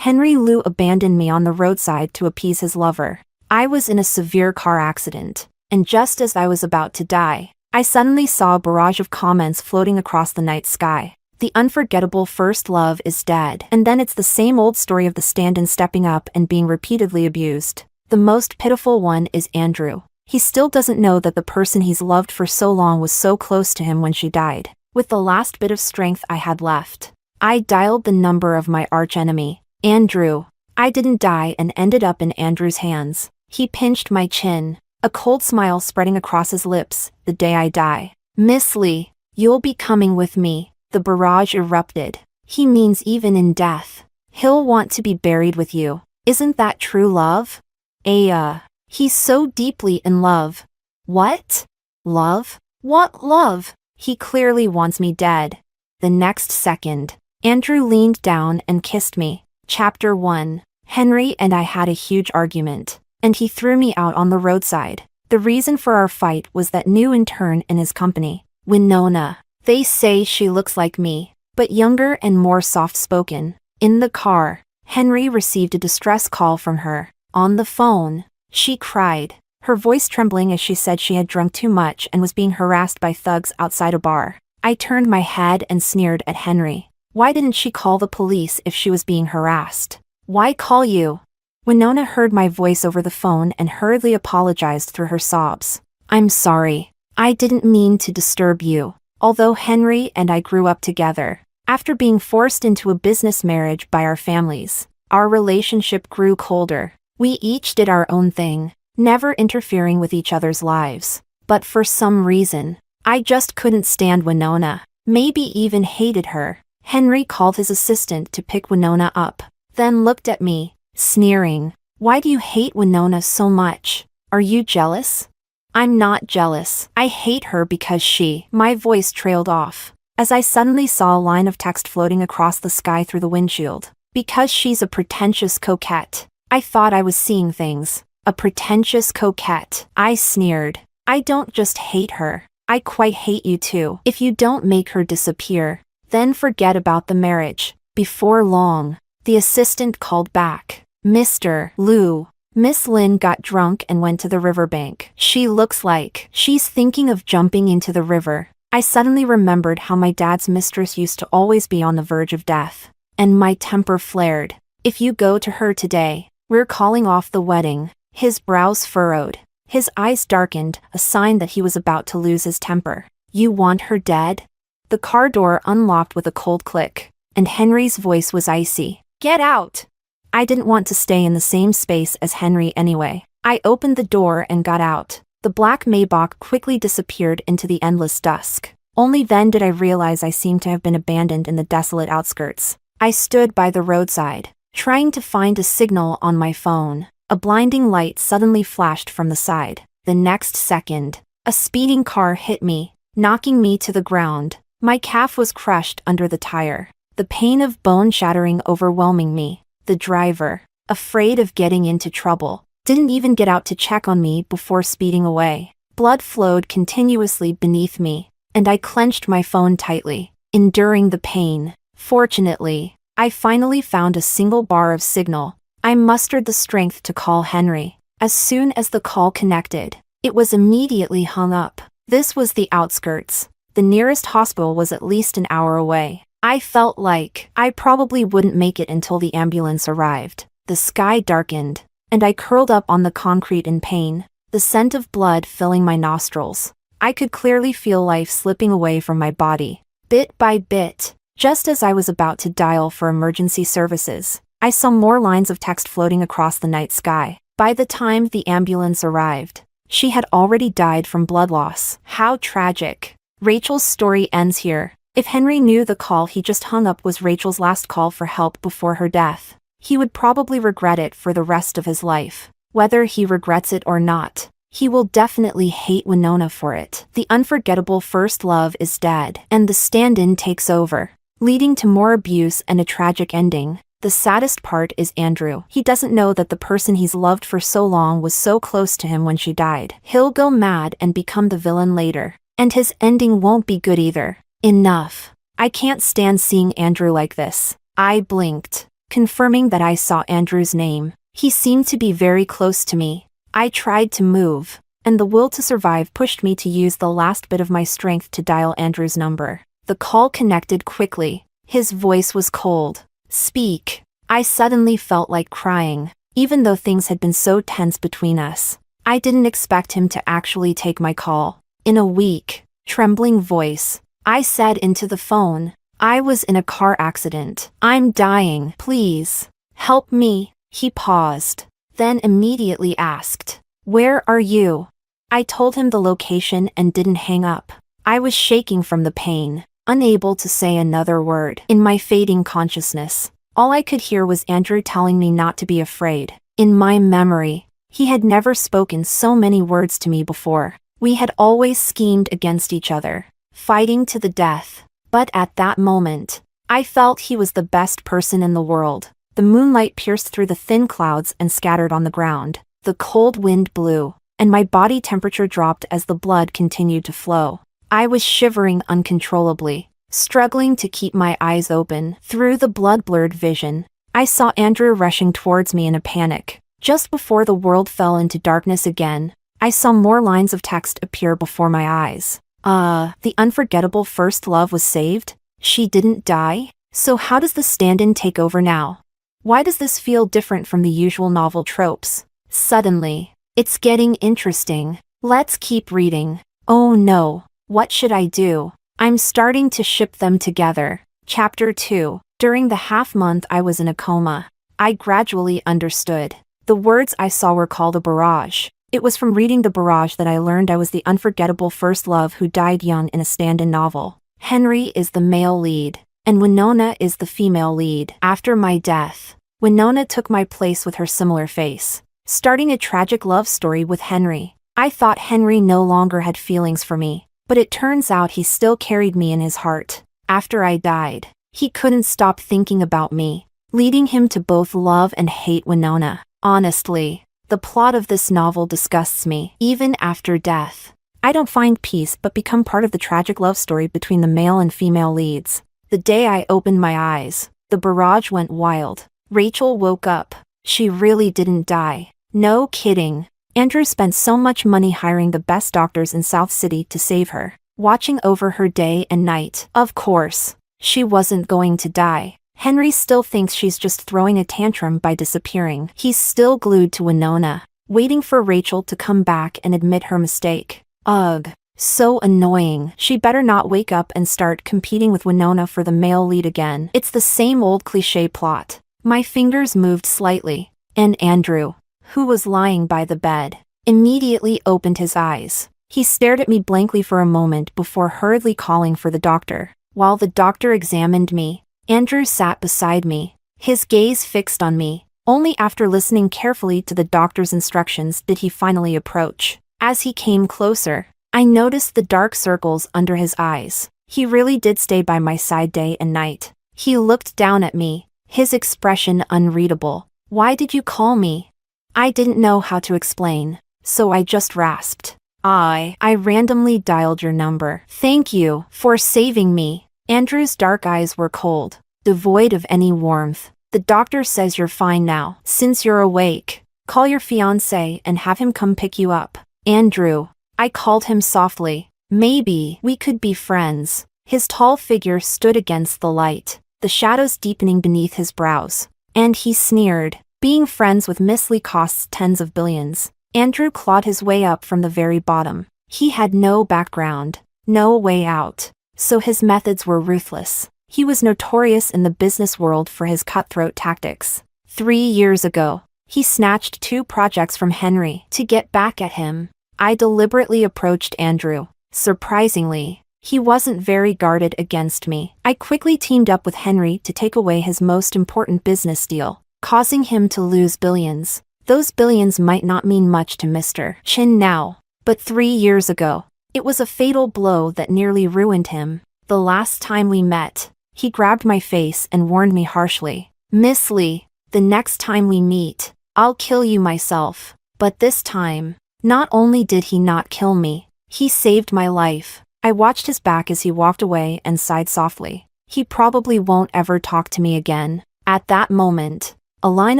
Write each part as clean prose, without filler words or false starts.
Henry Lou abandoned me on the roadside to appease his lover. I was in a severe car accident, and just as I was about to die, I suddenly saw a barrage of comments floating across the night sky. The unforgettable first love is dead. And then it's the same old story of the stand-in stepping up and being repeatedly abused. The most pitiful one is Andrew. He still doesn't know that the person he's loved for so long was so close to him when she died. With the last bit of strength I had left, I dialed the number of my archenemy, Andrew. I didn't die and ended up in Andrew's hands. He pinched my chin, a cold smile spreading across his lips. The day I die, Miss Lee, you'll be coming with me. The barrage erupted. He means even in death, he'll want to be buried with you. Isn't that true love? He's so deeply in love. What? Love? What love? He clearly wants me dead. The next second, Andrew leaned down and kissed me. Chapter 1. Henry and I had a huge argument, and he threw me out on the roadside. The reason for our fight was that new intern in his company, Winona. They say she looks like me, but younger and more soft-spoken. In the car, Henry received a distress call from her. On the phone, she cried, her voice trembling as she said she had drunk too much and was being harassed by thugs outside a bar. I turned my head and sneered at Henry. Why didn't she call the police if she was being harassed? Why call you? Winona heard my voice over the phone and hurriedly apologized through her sobs. I'm sorry. I didn't mean to disturb you. Although Henry and I grew up together, after being forced into a business marriage by our families, our relationship grew colder. We each did our own thing, never interfering with each other's lives. But for some reason, I just couldn't stand Winona, maybe even hated her. Henry called his assistant to pick Winona up, then looked at me, sneering. Why do you hate Winona so much? Are you jealous? I'm not jealous. I hate her because she... My voice trailed off, as I suddenly saw a line of text floating across the sky through the windshield. Because she's a pretentious coquette. I thought I was seeing things. A pretentious coquette. I sneered. I don't just hate her. I quite hate you too. If you don't make her disappear, then forget about the marriage. Before long, the assistant called back. Mr. Lou. Miss Lynn got drunk and went to the riverbank. She looks like she's thinking of jumping into the river. I suddenly remembered how my dad's mistress used to always be on the verge of death, and my temper flared. If you go to her today, we're calling off the wedding. His brows furrowed, his eyes darkened, a sign that he was about to lose his temper. You want her dead? The car door unlocked with a cold click, and Henry's voice was icy. Get out! I didn't want to stay in the same space as Henry anyway. I opened the door and got out. The black Maybach quickly disappeared into the endless dusk. Only then did I realize I seemed to have been abandoned in the desolate outskirts. I stood by the roadside, trying to find a signal on my phone. A blinding light suddenly flashed from the side. The next second, a speeding car hit me, knocking me to the ground. My calf was crushed under the tire, the pain of bone shattering overwhelming me. The driver, afraid of getting into trouble, didn't even get out to check on me before speeding away. Blood flowed continuously beneath me, and I clenched my phone tightly, enduring the pain. Fortunately, I finally found a single bar of signal. I mustered the strength to call Henry. As soon as the call connected, it was immediately hung up. This was the outskirts. The nearest hospital was at least an hour away. I felt like I probably wouldn't make it until the ambulance arrived. The sky darkened, and I curled up on the concrete in pain, the scent of blood filling my nostrils. I could clearly feel life slipping away from my body, bit by bit. Just as I was about to dial for emergency services, I saw more lines of text floating across the night sky. By the time the ambulance arrived, she had already died from blood loss. How tragic. Rachel's story ends here. If Henry knew the call he just hung up was Rachel's last call for help before her death, he would probably regret it for the rest of his life. Whether he regrets it or not, he will definitely hate Winona for it. The unforgettable first love is dead, and the stand-in takes over, leading to more abuse and a tragic ending. The saddest part is Andrew. He doesn't know that the person he's loved for so long was so close to him when she died. He'll go mad and become the villain later, and his ending won't be good either. Enough. I can't stand seeing Andrew like this. I blinked, confirming that I saw Andrew's name. He seemed to be very close to me. I tried to move, and the will to survive pushed me to use the last bit of my strength to dial Andrew's number. The call connected quickly. His voice was cold. "Speak." I suddenly felt like crying, even though things had been so tense between us. I didn't expect him to actually take my call. In a weak, trembling voice, I said into the phone, "I was in a car accident. I'm dying. Please, help me." He paused, then immediately asked, "Where are you?" I told him the location and didn't hang up. I was shaking from the pain, unable to say another word. In my fading consciousness, all I could hear was Andrew telling me not to be afraid. In my memory, he had never spoken so many words to me before. We had always schemed against each other, fighting to the death. But at that moment, I felt he was the best person in the world. The moonlight pierced through the thin clouds and scattered on the ground. The cold wind blew, and my body temperature dropped as the blood continued to flow. I was shivering uncontrollably, struggling to keep my eyes open. Through the blood-blurred vision, I saw Andrew rushing towards me in a panic. Just before the world fell into darkness again, I saw more lines of text appear before my eyes. The unforgettable first love was saved? She didn't die? So how does the stand-in take over now? Why does this feel different from the usual novel tropes? Suddenly, it's getting interesting. Let's keep reading. Oh no, what should I do? I'm starting to ship them together. Chapter 2. During the half-month I was in a coma, I gradually understood. The words I saw were called a barrage. It was from reading The Barrage that I learned I was the unforgettable first love who died young in a stand-in novel. Henry is the male lead, and Winona is the female lead. After my death, Winona took my place with her similar face, starting a tragic love story with Henry. I thought Henry no longer had feelings for me, but it turns out he still carried me in his heart. After I died, he couldn't stop thinking about me, leading him to both love and hate Winona. Honestly, the plot of this novel disgusts me. Even after death, I don't find peace but become part of the tragic love story between the male and female leads. The day I opened my eyes, the barrage went wild. Rachel woke up. She really didn't die. No kidding. Andrew spent so much money hiring the best doctors in South City to save her, watching over her day and night. Of course, she wasn't going to die. Henry still thinks she's just throwing a tantrum by disappearing. He's still glued to Winona, waiting for Rachel to come back and admit her mistake. Ugh, so annoying. She better not wake up and start competing with Winona for the male lead again. It's the same old cliché plot. My fingers moved slightly, and Andrew, who was lying by the bed, immediately opened his eyes. He stared at me blankly for a moment before hurriedly calling for the doctor. While the doctor examined me, Andrew sat beside me, his gaze fixed on me. Only after listening carefully to the doctor's instructions did he finally approach. As he came closer, I noticed the dark circles under his eyes. He really did stay by my side day and night. He looked down at me, his expression unreadable. "Why did you call me?" I didn't know how to explain, so I just rasped. I randomly dialed your number. Thank you for saving me." Andrew's dark eyes were cold, devoid of any warmth. "The doctor says you're fine now. Since you're awake, call your fiancé and have him come pick you up." Andrew. I called him softly. "Maybe we could be friends." His tall figure stood against the light, the shadows deepening beneath his brows. And he sneered. "Being friends with Miss Lee costs tens of billions." Andrew clawed his way up from the very bottom. He had no background, no way out, so his methods were ruthless. He was notorious in the business world for his cutthroat tactics. 3 years ago, he snatched 2 projects from Henry to get back at him. I deliberately approached Andrew. Surprisingly, he wasn't very guarded against me. I quickly teamed up with Henry to take away his most important business deal, causing him to lose billions. Those billions might not mean much to Mr. Chin now, but 3 years ago, it was a fatal blow that nearly ruined him. The last time we met, he grabbed my face and warned me harshly. "Miss Lee, the next time we meet, I'll kill you myself." But this time, not only did he not kill me, he saved my life. I watched his back as he walked away and sighed softly. He probably won't ever talk to me again. At that moment, a line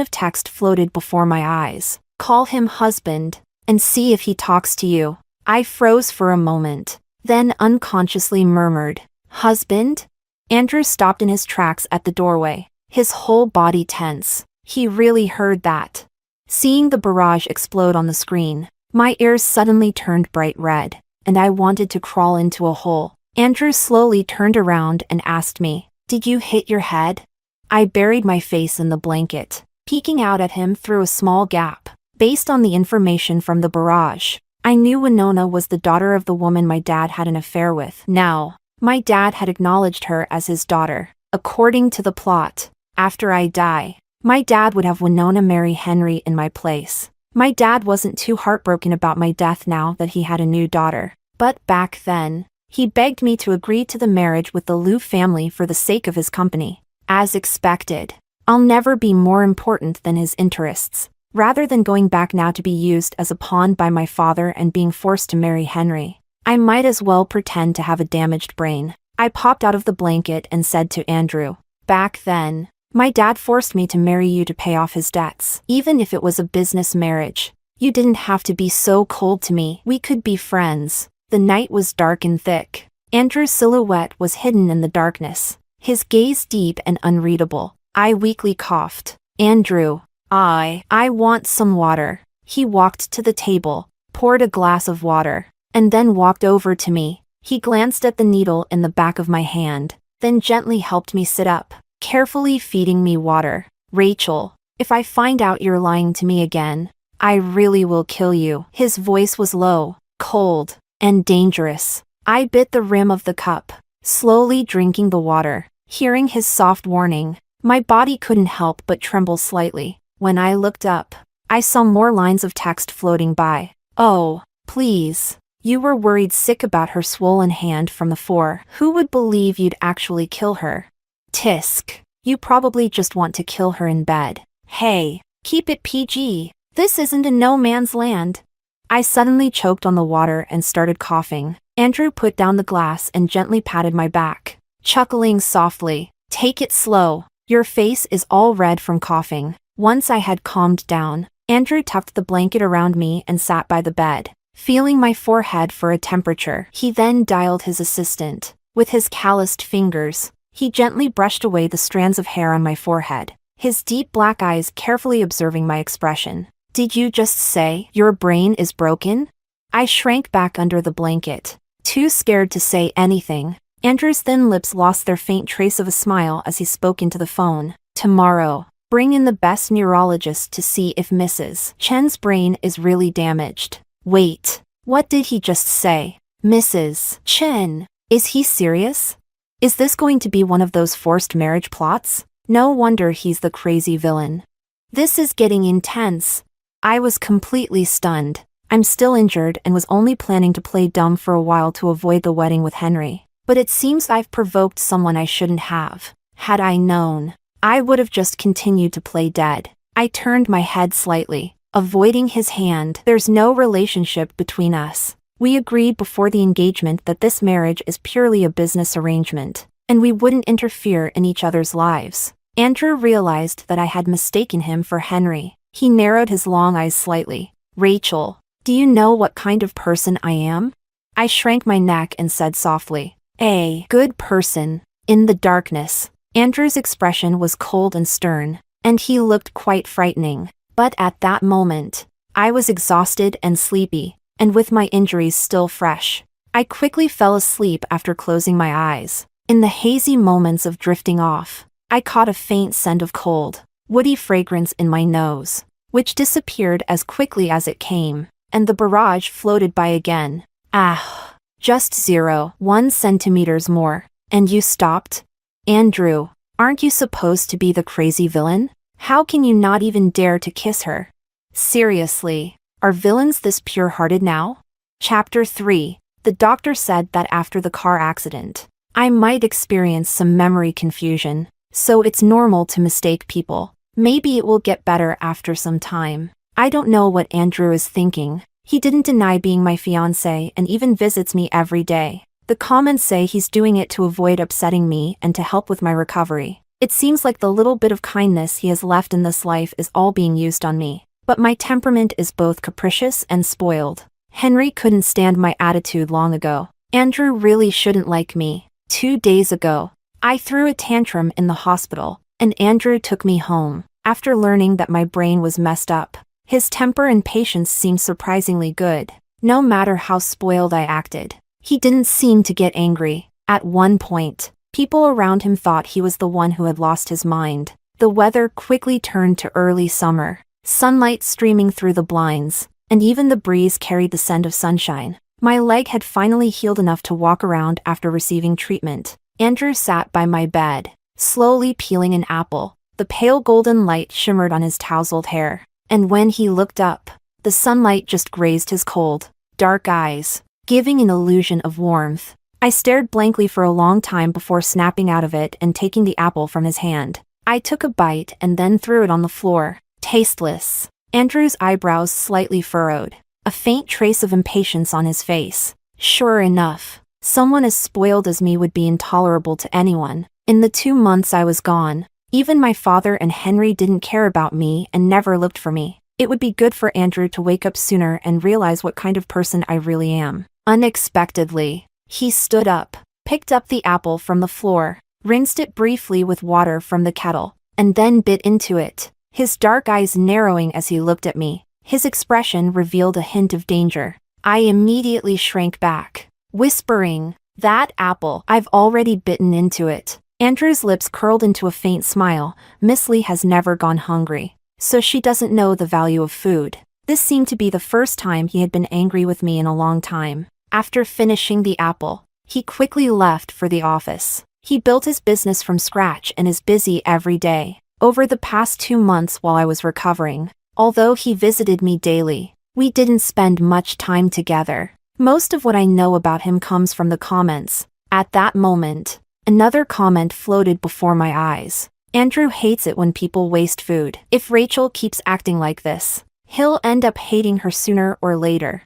of text floated before my eyes. Call him husband, and see if he talks to you. I froze for a moment, then unconsciously murmured, husband? Andrew stopped in his tracks at the doorway, his whole body tense. He really heard that. Seeing the barrage explode on the screen, my ears suddenly turned bright red, and I wanted to crawl into a hole. Andrew slowly turned around and asked me, did you hit your head? I buried my face in the blanket, peeking out at him through a small gap. Based on the information from the barrage, I knew Winona was the daughter of the woman my dad had an affair with. Now, my dad had acknowledged her as his daughter. According to the plot, after I die, my dad would have Winona marry Henry in my place. My dad wasn't too heartbroken about my death now that he had a new daughter. But back then, he begged me to agree to the marriage with the Liu family for the sake of his company. As expected, I'll never be more important than his interests. Rather than going back now to be used as a pawn by my father and being forced to marry Henry, I might as well pretend to have a damaged brain. I popped out of the blanket and said to Andrew, back then, my dad forced me to marry you to pay off his debts. Even if it was a business marriage, you didn't have to be so cold to me. We could be friends. The night was dark and thick. Andrew's silhouette was hidden in the darkness, his gaze deep and unreadable. I weakly coughed. Andrew, I want some water. He walked to the table, poured a glass of water, and then walked over to me. He glanced at the needle in the back of my hand, then gently helped me sit up, carefully feeding me water. Rachel, if I find out you're lying to me again, I really will kill you. His voice was low, cold, and dangerous. I bit the rim of the cup, slowly drinking the water. Hearing his soft warning, my body couldn't help but tremble slightly. When I looked up, I saw more lines of text floating by. Oh, please. You were worried sick about her swollen hand from the four. Who would believe you'd actually kill her? Tisk. You probably just want to kill her in bed. Hey, keep it PG. This isn't a no man's land. I suddenly choked on the water and started coughing. Andrew put down the glass and gently patted my back, chuckling softly. Take it slow. Your face is all red from coughing. Once I had calmed down, Andrew tucked the blanket around me and sat by the bed, feeling my forehead for a temperature. He then dialed his assistant. With his calloused fingers, he gently brushed away the strands of hair on my forehead, his deep black eyes carefully observing my expression. Did you just say your brain is broken? I shrank back under the blanket, too scared to say anything. Andrew's thin lips lost their faint trace of a smile as he spoke into the phone. Tomorrow, bring in the best neurologist to see if Mrs. Chen's brain is really damaged. Wait, what did he just say? Mrs. Chen, is he serious? Is this going to be one of those forced marriage plots? No wonder he's the crazy villain. This is getting intense. I was completely stunned. I'm still injured and was only planning to play dumb for a while to avoid the wedding with Henry. But it seems I've provoked someone I shouldn't have. Had I known, I would have just continued to play dead. I turned my head slightly, avoiding his hand. There's no relationship between us. We agreed before the engagement that this marriage is purely a business arrangement, and we wouldn't interfere in each other's lives. Andrew realized that I had mistaken him for Henry. He narrowed his long eyes slightly. Rachel, do you know what kind of person I am? I shrank my neck and said softly, a good person. In the darkness, Andrew's expression was cold and stern, and he looked quite frightening. But at that moment, I was exhausted and sleepy, and with my injuries still fresh, I quickly fell asleep after closing my eyes. In the hazy moments of drifting off, I caught a faint scent of cold, woody fragrance in my nose, which disappeared as quickly as it came, and the barrage floated by again. Ah, just 0.1 centimeters more, and you stopped? Andrew, aren't you supposed to be the crazy villain? How can you not even dare to kiss her? Seriously, are villains this pure-hearted now? Chapter 3. The doctor said that after the car accident, I might experience some memory confusion, so it's normal to mistake people. Maybe it will get better after some time. I don't know what Andrew is thinking. He didn't deny being my fiancé and even visits me every day. The comments say he's doing it to avoid upsetting me and to help with my recovery. It seems like the little bit of kindness he has left in this life is all being used on me. But my temperament is both capricious and spoiled. Henry couldn't stand my attitude long ago. Andrew really shouldn't like me. 2 days ago, I threw a tantrum in the hospital, and Andrew took me home. After learning that my brain was messed up, his temper and patience seemed surprisingly good. No matter how spoiled I acted, he didn't seem to get angry. At one point, people around him thought he was the one who had lost his mind. The weather quickly turned to early summer, sunlight streaming through the blinds, and even the breeze carried the scent of sunshine. My leg had finally healed enough to walk around after receiving treatment. Andrew sat by my bed, slowly peeling an apple. The pale golden light shimmered on his tousled hair, and when he looked up, the sunlight just grazed his cold, dark eyes, giving an illusion of warmth. I stared blankly for a long time before snapping out of it and taking the apple from his hand. I took a bite and then threw it on the floor. Tasteless. Andrew's eyebrows slightly furrowed, a faint trace of impatience on his face. Sure enough, someone as spoiled as me would be intolerable to anyone. In the 2 months I was gone, even my father and Henry didn't care about me and never looked for me. It would be good for Andrew to wake up sooner and realize what kind of person I really am. Unexpectedly, he stood up, picked up the apple from the floor, rinsed it briefly with water from the kettle, and then bit into it, his dark eyes narrowing as he looked at me. His expression revealed a hint of danger. I immediately shrank back, whispering, "That apple, I've already bitten into it." Andrew's lips curled into a faint smile. Miss Lee has never gone hungry, so she doesn't know the value of food. This seemed to be the first time he had been angry with me in a long time. After finishing the apple, he quickly left for the office. He built his business from scratch and is busy every day. Over the past 2 months while I was recovering, although he visited me daily, we didn't spend much time together. Most of what I know about him comes from the comments. At that moment, another comment floated before my eyes. Andrew hates it when people waste food. If Rachel keeps acting like this, he'll end up hating her sooner or later.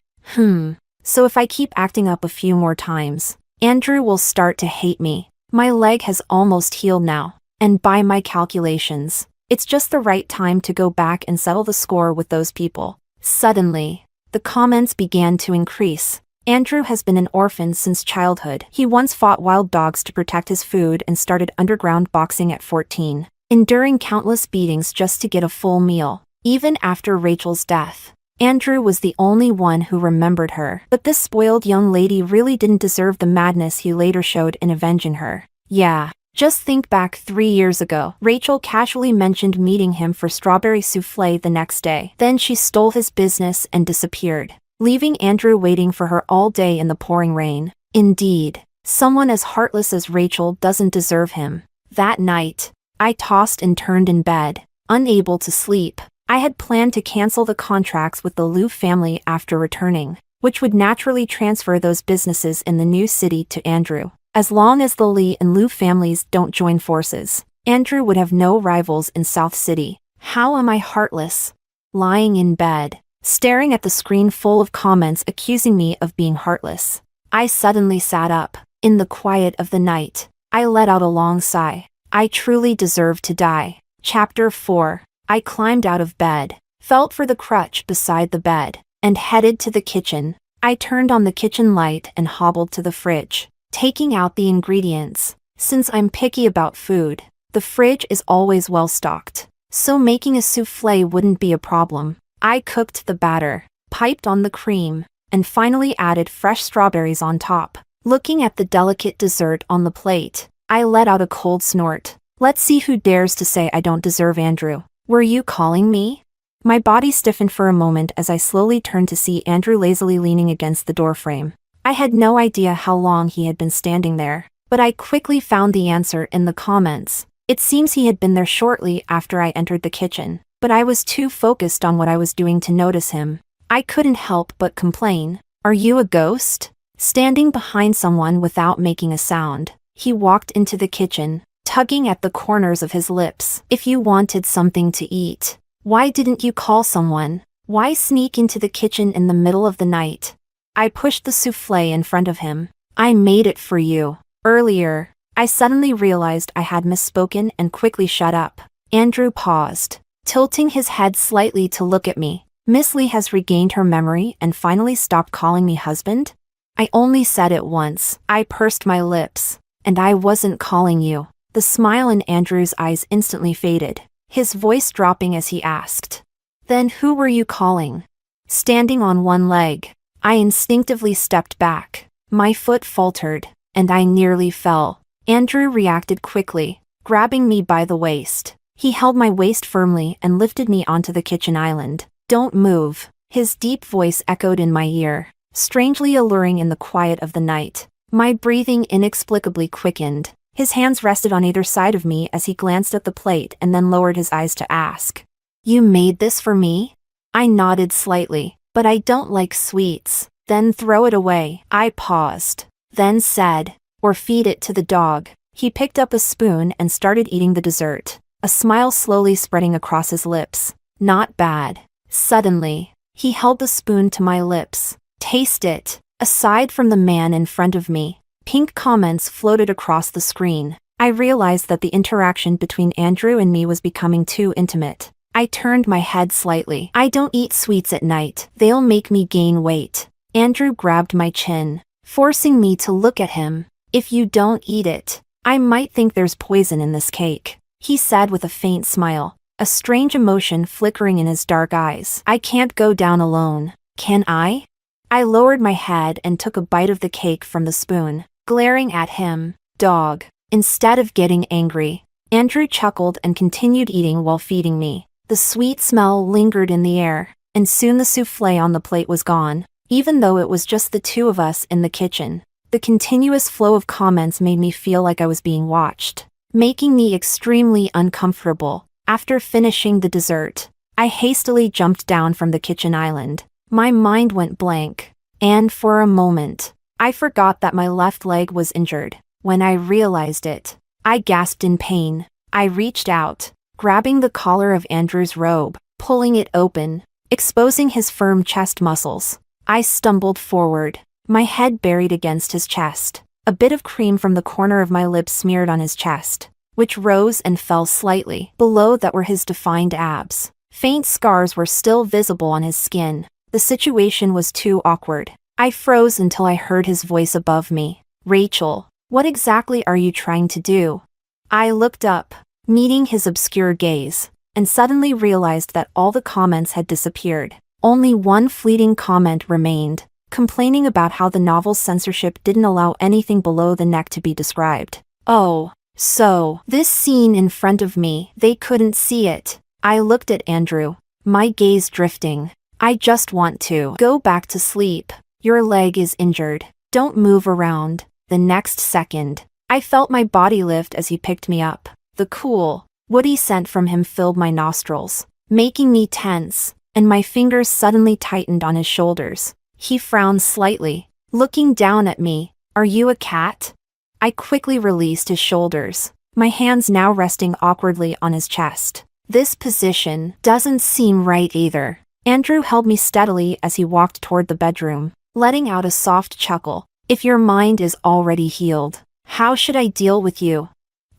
So if I keep acting up a few more times, Andrew will start to hate me. My leg has almost healed now, and by my calculations, it's just the right time to go back and settle the score with those people. Suddenly, the comments began to increase. Andrew has been an orphan since childhood. He once fought wild dogs to protect his food and started underground boxing at 14, enduring countless beatings just to get a full meal. Even after Rachel's death, Andrew was the only one who remembered her. But this spoiled young lady really didn't deserve the madness he later showed in avenging her. Yeah, just think back 3 years ago. Rachel casually mentioned meeting him for strawberry souffle the next day. Then she stole his business and disappeared, leaving Andrew waiting for her all day in the pouring rain. Indeed, someone as heartless as Rachel doesn't deserve him. That night, I tossed and turned in bed, unable to sleep. I had planned to cancel the contracts with the Liu family after returning, which would naturally transfer those businesses in the new city to Andrew. As long as the Li and Liu families don't join forces, Andrew would have no rivals in South City. How am I heartless? Lying in bed, staring at the screen full of comments accusing me of being heartless, I suddenly sat up. In the quiet of the night, I let out a long sigh. I truly deserve to die. Chapter 4. I climbed out of bed, felt for the crutch beside the bed, and headed to the kitchen. I turned on the kitchen light and hobbled to the fridge, taking out the ingredients. Since I'm picky about food, the fridge is always well stocked, so making a souffle wouldn't be a problem. I cooked the batter, piped on the cream, and finally added fresh strawberries on top. Looking at the delicate dessert on the plate, I let out a cold snort. Let's see who dares to say I don't deserve Andrew. Were you calling me? My body stiffened for a moment as I slowly turned to see Andrew lazily leaning against the doorframe. I had no idea how long he had been standing there, but I quickly found the answer in the comments. It seems he had been there shortly after I entered the kitchen, but I was too focused on what I was doing to notice him. I couldn't help but complain. Are you a ghost? Standing behind someone without making a sound, he walked into the kitchen, tugging at the corners of his lips. If you wanted something to eat, why didn't you call someone? Why sneak into the kitchen in the middle of the night? I pushed the souffle in front of him. I made it for you. Earlier, I suddenly realized I had misspoken and quickly shut up. Andrew paused, tilting his head slightly to look at me. Miss Lee has regained her memory and finally stopped calling me husband? I only said it once. I pursed my lips. And I wasn't calling you. The smile in Andrew's eyes instantly faded, his voice dropping as he asked. Then who were you calling? Standing on one leg, I instinctively stepped back. My foot faltered, and I nearly fell. Andrew reacted quickly, grabbing me by the waist. He held my waist firmly and lifted me onto the kitchen island. Don't move. His deep voice echoed in my ear, strangely alluring in the quiet of the night. My breathing inexplicably quickened. His hands rested on either side of me as he glanced at the plate and then lowered his eyes to ask, "You made this for me?" I nodded slightly. "But I don't like sweets." "Then throw it away." I paused, then said, "Or feed it to the dog." He picked up a spoon and started eating the dessert, a smile slowly spreading across his lips. "Not bad." Suddenly, he held the spoon to my lips. "Taste it." Aside from the man in front of me, pink comments floated across the screen. I realized that the interaction between Andrew and me was becoming too intimate. I turned my head slightly. "I don't eat sweets at night. They'll make me gain weight." Andrew grabbed my chin, forcing me to look at him. "If you don't eat it, I might think there's poison in this cake," he said with a faint smile, a strange emotion flickering in his dark eyes. "I can't go down alone. Can I?" I lowered my head and took a bite of the cake from the spoon, glaring at him. "Dog." Instead of getting angry, Andrew chuckled and continued eating while feeding me. The sweet smell lingered in the air, and soon the soufflé on the plate was gone. Even though it was just the two of us in the kitchen, the continuous flow of comments made me feel like I was being watched, making me extremely uncomfortable. After finishing the dessert, I hastily jumped down from the kitchen island. My mind went blank, and for a moment, I forgot that my left leg was injured. When I realized it, I gasped in pain. I reached out, grabbing the collar of Andrew's robe, pulling it open, exposing his firm chest muscles. I stumbled forward, my head buried against his chest. A bit of cream from the corner of my lip smeared on his chest, which rose and fell slightly. Below that were his defined abs. Faint scars were still visible on his skin. The situation was too awkward. I froze until I heard his voice above me. "Rachel, what exactly are you trying to do?" I looked up, meeting his obscure gaze, and suddenly realized that all the comments had disappeared. Only one fleeting comment remained, complaining about how the novel's censorship didn't allow anything below the neck to be described. Oh, so, this scene in front of me, they couldn't see it. I looked at Andrew, my gaze drifting. "I just want to go back to sleep. Your leg is injured. Don't move around." The next second, I felt my body lift as he picked me up. The cool, woody scent from him filled my nostrils, making me tense, and my fingers suddenly tightened on his shoulders. He frowned slightly, looking down at me. "Are you a cat?" I quickly released his shoulders, my hands now resting awkwardly on his chest. "This position doesn't seem right either." Andrew held me steadily as he walked toward the bedroom, letting out a soft chuckle. "If your mind is already healed, how should I deal with you?"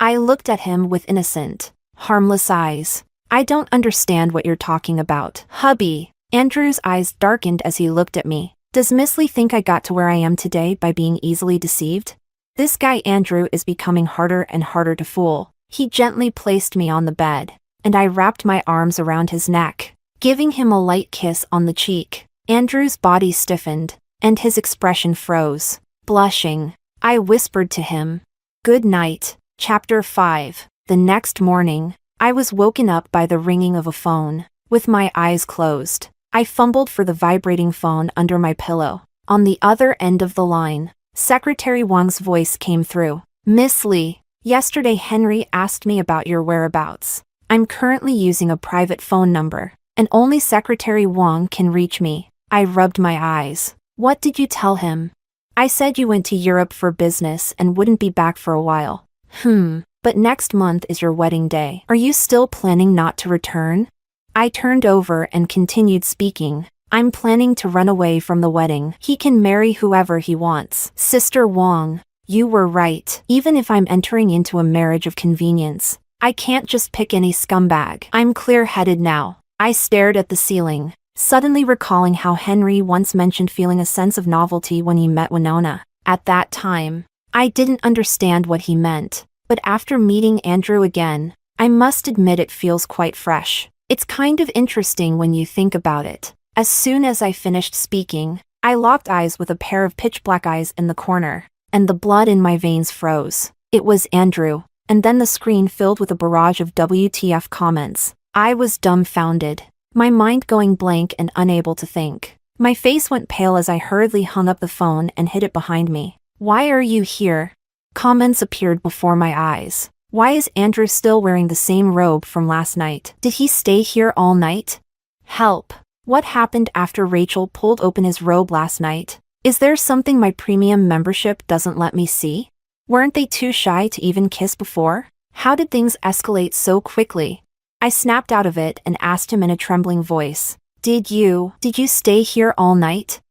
I looked at him with innocent, harmless eyes. "I don't understand what you're talking about, hubby." Andrew's eyes darkened as he looked at me. "Does Miss Lee think I got to where I am today by being easily deceived? This guy Andrew is becoming harder and harder to fool." He gently placed me on the bed, and I wrapped my arms around his neck, giving him a light kiss on the cheek. Andrew's body stiffened, and his expression froze. Blushing, I whispered to him, "Good night." Chapter 5. The next morning, I was woken up by the ringing of a phone. With my eyes closed, I fumbled for the vibrating phone under my pillow. On the other end of the line, Secretary Wang's voice came through. "Miss Lee, yesterday Henry asked me about your whereabouts. I'm currently using a private phone number, and only Secretary Wang can reach me." I rubbed my eyes. "What did you tell him?" "I said you went to Europe for business and wouldn't be back for a while." But next month is your wedding day. Are you still planning not to return?" I turned over and continued speaking. "I'm planning to run away from the wedding. He can marry whoever he wants." "Sister Wang, You were right. Even if I'm entering into a marriage of convenience, I can't just pick any scumbag. I'm clear-headed now. I stared at the ceiling, suddenly recalling how Henry once mentioned feeling a sense of novelty when he met Winona. At that time, I didn't understand what he meant, but after meeting Andrew again, I must admit it feels quite fresh. It's kind of interesting when you think about it. As soon as I finished speaking, I locked eyes with a pair of pitch-black eyes in the corner, and the blood in my veins froze. It was Andrew, and then the screen filled with a barrage of WTF comments. I was dumbfounded, my mind going blank and unable to think. My face went pale as I hurriedly hung up the phone and hid it behind me. Why are you here? Comments appeared before my eyes. Why is Andrew still wearing the same robe from last night? Did he stay here all night? Help! What happened after Rachel pulled open his robe last night? Is there something my premium membership doesn't let me see? Weren't they too shy to even kiss before? How did things escalate so quickly? I snapped out of it and asked him in a trembling voice. Did you stay here all night?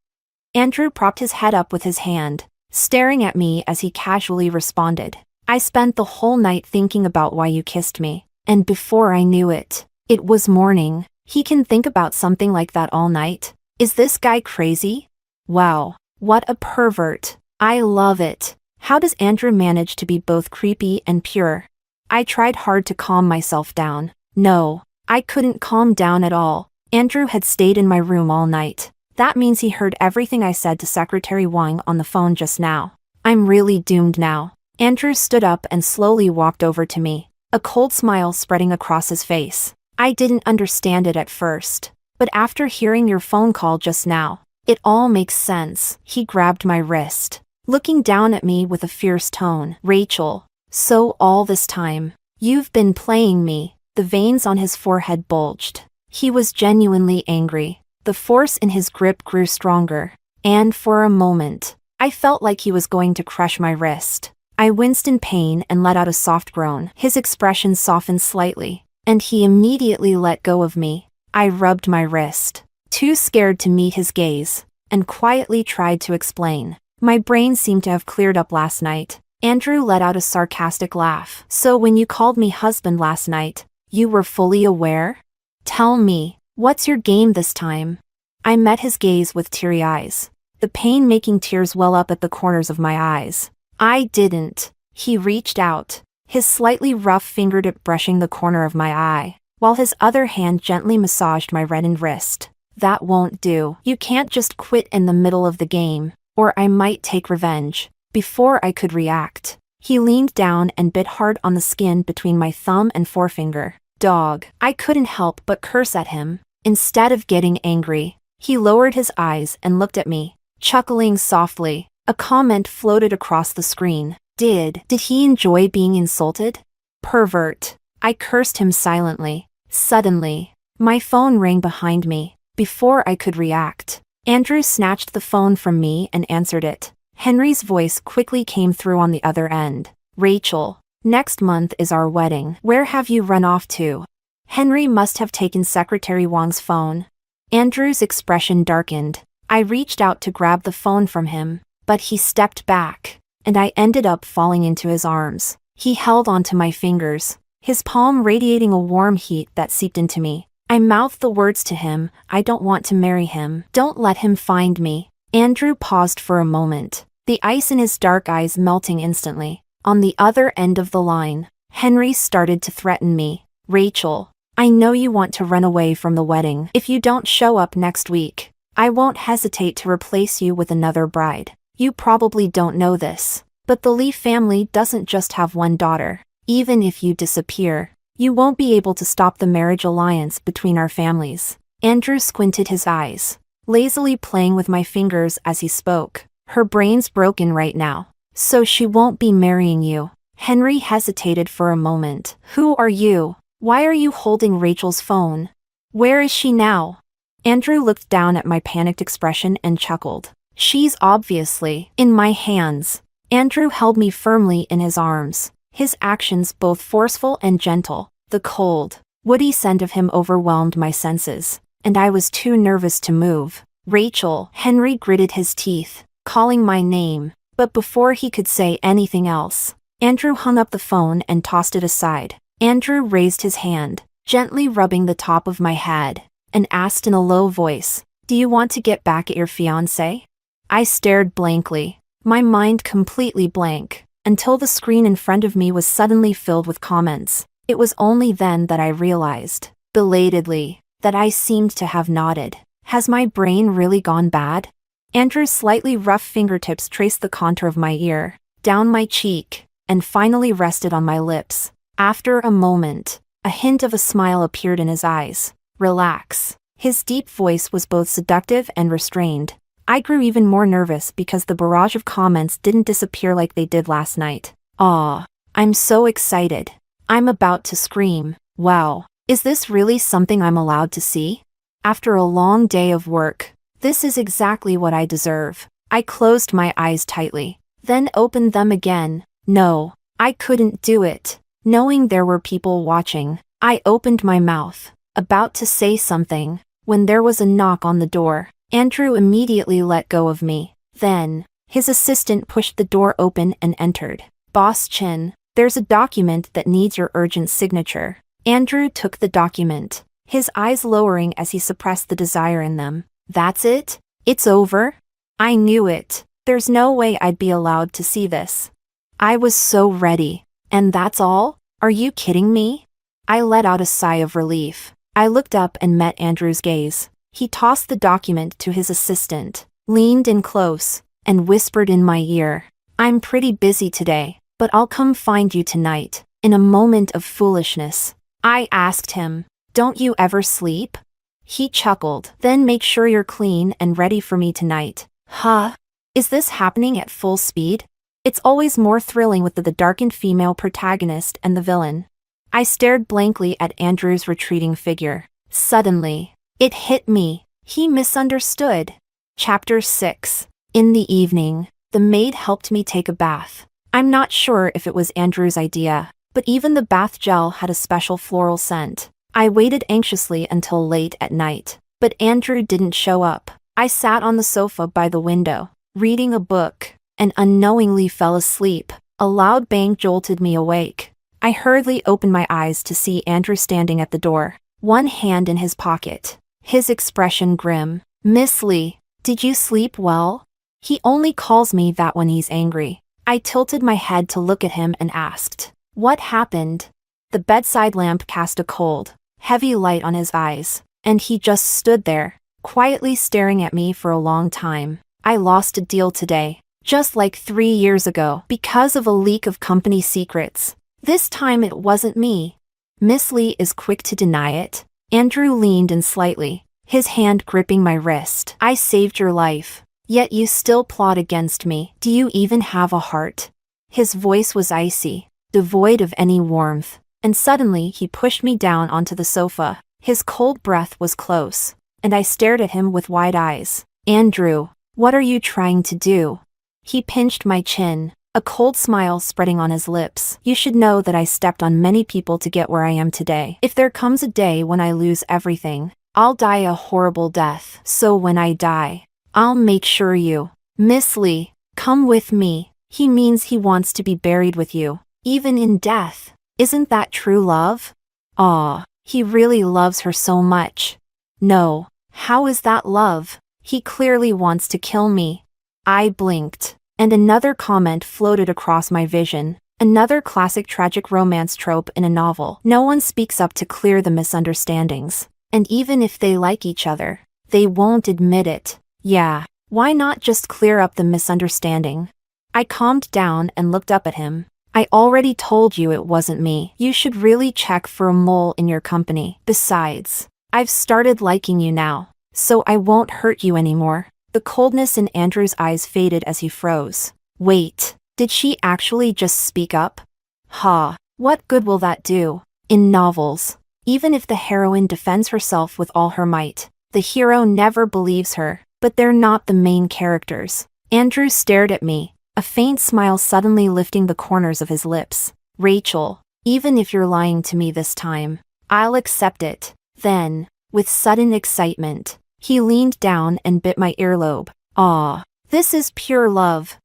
Andrew propped his head up with his hand, staring at me as he casually responded. I spent the whole night thinking about why you kissed me, and before I knew it, it was morning. He can think about something like that all night? Is this guy crazy? Wow, what a pervert. I love it. How does Andrew manage to be both creepy and pure? I tried hard to calm myself down. No, I couldn't calm down at all. Andrew had stayed in my room all night. That means he heard everything I said to Secretary Wang on the phone just now. I'm really doomed now. Andrew stood up and slowly walked over to me, a cold smile spreading across his face. I didn't understand it at first, but after hearing your phone call just now, it all makes sense. He grabbed my wrist, looking down at me with a fierce tone. Rachel, so all this time, you've been playing me. The veins on his forehead bulged. He was genuinely angry. The force in his grip grew stronger, and for a moment, I felt like he was going to crush my wrist. I winced in pain and let out a soft groan. His expression softened slightly, and he immediately let go of me. I rubbed my wrist, too scared to meet his gaze, and quietly tried to explain. My brain seemed to have cleared up last night. Andrew let out a sarcastic laugh. So when you called me husband last night, you were fully aware? Tell me, what's your game this time? I met his gaze with teary eyes, the pain making tears well up at the corners of my eyes. I didn't. He reached out, his slightly rough fingertip brushing the corner of my eye, while his other hand gently massaged my reddened wrist. That won't do. You can't just quit in the middle of the game, or I might take revenge. Before I could react, he leaned down and bit hard on the skin between my thumb and forefinger. Dog. I couldn't help but curse at him. Instead of getting angry, he lowered his eyes and looked at me, chuckling softly. A comment floated across the screen. Did he enjoy being insulted? Pervert. I cursed him silently. Suddenly, my phone rang behind me. Before I could react, Andrew snatched the phone from me and answered it. Henry's voice quickly came through on the other end. Rachel, next month is our wedding. Where have you run off to? Henry must have taken Secretary Wang's phone. Andrew's expression darkened. I reached out to grab the phone from him, but he stepped back, and I ended up falling into his arms. He held onto my fingers, his palm radiating a warm heat that seeped into me. I mouthed the words to him. I don't want to marry him. Don't let him find me. Andrew paused for a moment, the ice in his dark eyes melting instantly. On the other end of the line, Henry started to threaten me. Rachel, I know you want to run away from the wedding. If you don't show up next week, I won't hesitate to replace you with another bride. You probably don't know this, but the Lee family doesn't just have one daughter. Even if you disappear, you won't be able to stop the marriage alliance between our families. Andrew squinted his eyes, lazily playing with my fingers as he spoke. Her brain's broken right now, so she won't be marrying you. Henry hesitated for a moment. Who are you? Why are you holding Rachel's phone? Where is she now? Andrew looked down at my panicked expression and chuckled. She's obviously in my hands. Andrew held me firmly in his arms, his actions both forceful and gentle. The cold, woody scent of him overwhelmed my senses, and I was too nervous to move. Rachel, Henry gritted his teeth, calling my name. But before he could say anything else, Andrew hung up the phone and tossed it aside. Andrew raised his hand, gently rubbing the top of my head, and asked in a low voice, "Do you want to get back at your fiancé?" I stared blankly, my mind completely blank, until the screen in front of me was suddenly filled with comments. It was only then that I realized, belatedly, that I seemed to have nodded. Has my brain really gone bad? Andrew's slightly rough fingertips traced the contour of my ear, down my cheek, and finally rested on my lips. After a moment, a hint of a smile appeared in his eyes. "Relax." His deep voice was both seductive and restrained. I grew even more nervous because the barrage of comments didn't disappear like they did last night. "Aw, I'm so excited. I'm about to scream. Wow, is this really something I'm allowed to see? After a long day of work, this is exactly what I deserve." I closed my eyes tightly, then opened them again. No, I couldn't do it. Knowing there were people watching, I opened my mouth, about to say something, when there was a knock on the door. Andrew immediately let go of me. Then, his assistant pushed the door open and entered. "Boss Chin, there's a document that needs your urgent signature." Andrew took the document, his eyes lowering as he suppressed the desire in them. "That's it? It's over?" I knew it. There's no way I'd be allowed to see this. I was so ready. "And that's all? Are you kidding me?" I let out a sigh of relief. I looked up and met Andrew's gaze. He tossed the document to his assistant, leaned in close, and whispered in my ear, "I'm pretty busy today, but I'll come find you tonight." In a moment of foolishness, I asked him, "Don't you ever sleep?" He chuckled. "Then make sure you're clean and ready for me tonight." Huh? Is this happening at full speed? It's always more thrilling with the darkened female protagonist and the villain. I stared blankly at Andrew's retreating figure. Suddenly, it hit me. He misunderstood. Chapter 6. In the evening, the maid helped me take a bath. I'm not sure if it was Andrew's idea, but even the bath gel had a special floral scent. I waited anxiously until late at night, but Andrew didn't show up. I sat on the sofa by the window, reading a book, and unknowingly fell asleep. A loud bang jolted me awake. I hurriedly opened my eyes to see Andrew standing at the door, one hand in his pocket, his expression grim. "Miss Lee, did you sleep well?" He only calls me that when he's angry. I tilted my head to look at him and asked, "What happened?" The bedside lamp cast a cold, heavy light on his eyes, and he just stood there, quietly staring at me for a long time. "I lost a deal today, just like 3 years ago, because of a leak of company secrets. This time it wasn't me." Miss Lee is quick to deny it. Andrew leaned in slightly, his hand gripping my wrist. "I saved your life, yet you still plot against me. Do you even have a heart?" His voice was icy, devoid of any warmth, and suddenly he pushed me down onto the sofa. His cold breath was close, and I stared at him with wide eyes. "Andrew, what are you trying to do?" He pinched my chin, a cold smile spreading on his lips. "You should know that I stepped on many people to get where I am today. If there comes a day when I lose everything, I'll die a horrible death. So when I die, I'll make sure you, Miss Lee, come with me." He means he wants to be buried with you, even in death. Isn't that true love? Aw, he really loves her so much. No, how is that love? He clearly wants to kill me. I blinked, and another comment floated across my vision. Another classic tragic romance trope in a novel. No one speaks up to clear the misunderstandings, and even if they like each other, they won't admit it. Yeah, why not just clear up the misunderstanding? I calmed down and looked up at him. "I already told you it wasn't me. You should really check for a mole in your company. Besides, I've started liking you now, so I won't hurt you anymore." The coldness in Andrew's eyes faded as he froze. Wait, did she actually just speak up? Ha, what good will that do? In novels, even if the heroine defends herself with all her might, the hero never believes her. But they're not the main characters. Andrew stared at me, a faint smile suddenly lifting the corners of his lips. "Rachel, even if you're lying to me this time, I'll accept it." Then, with sudden excitement, he leaned down and bit my earlobe. "Aw, this is pure love."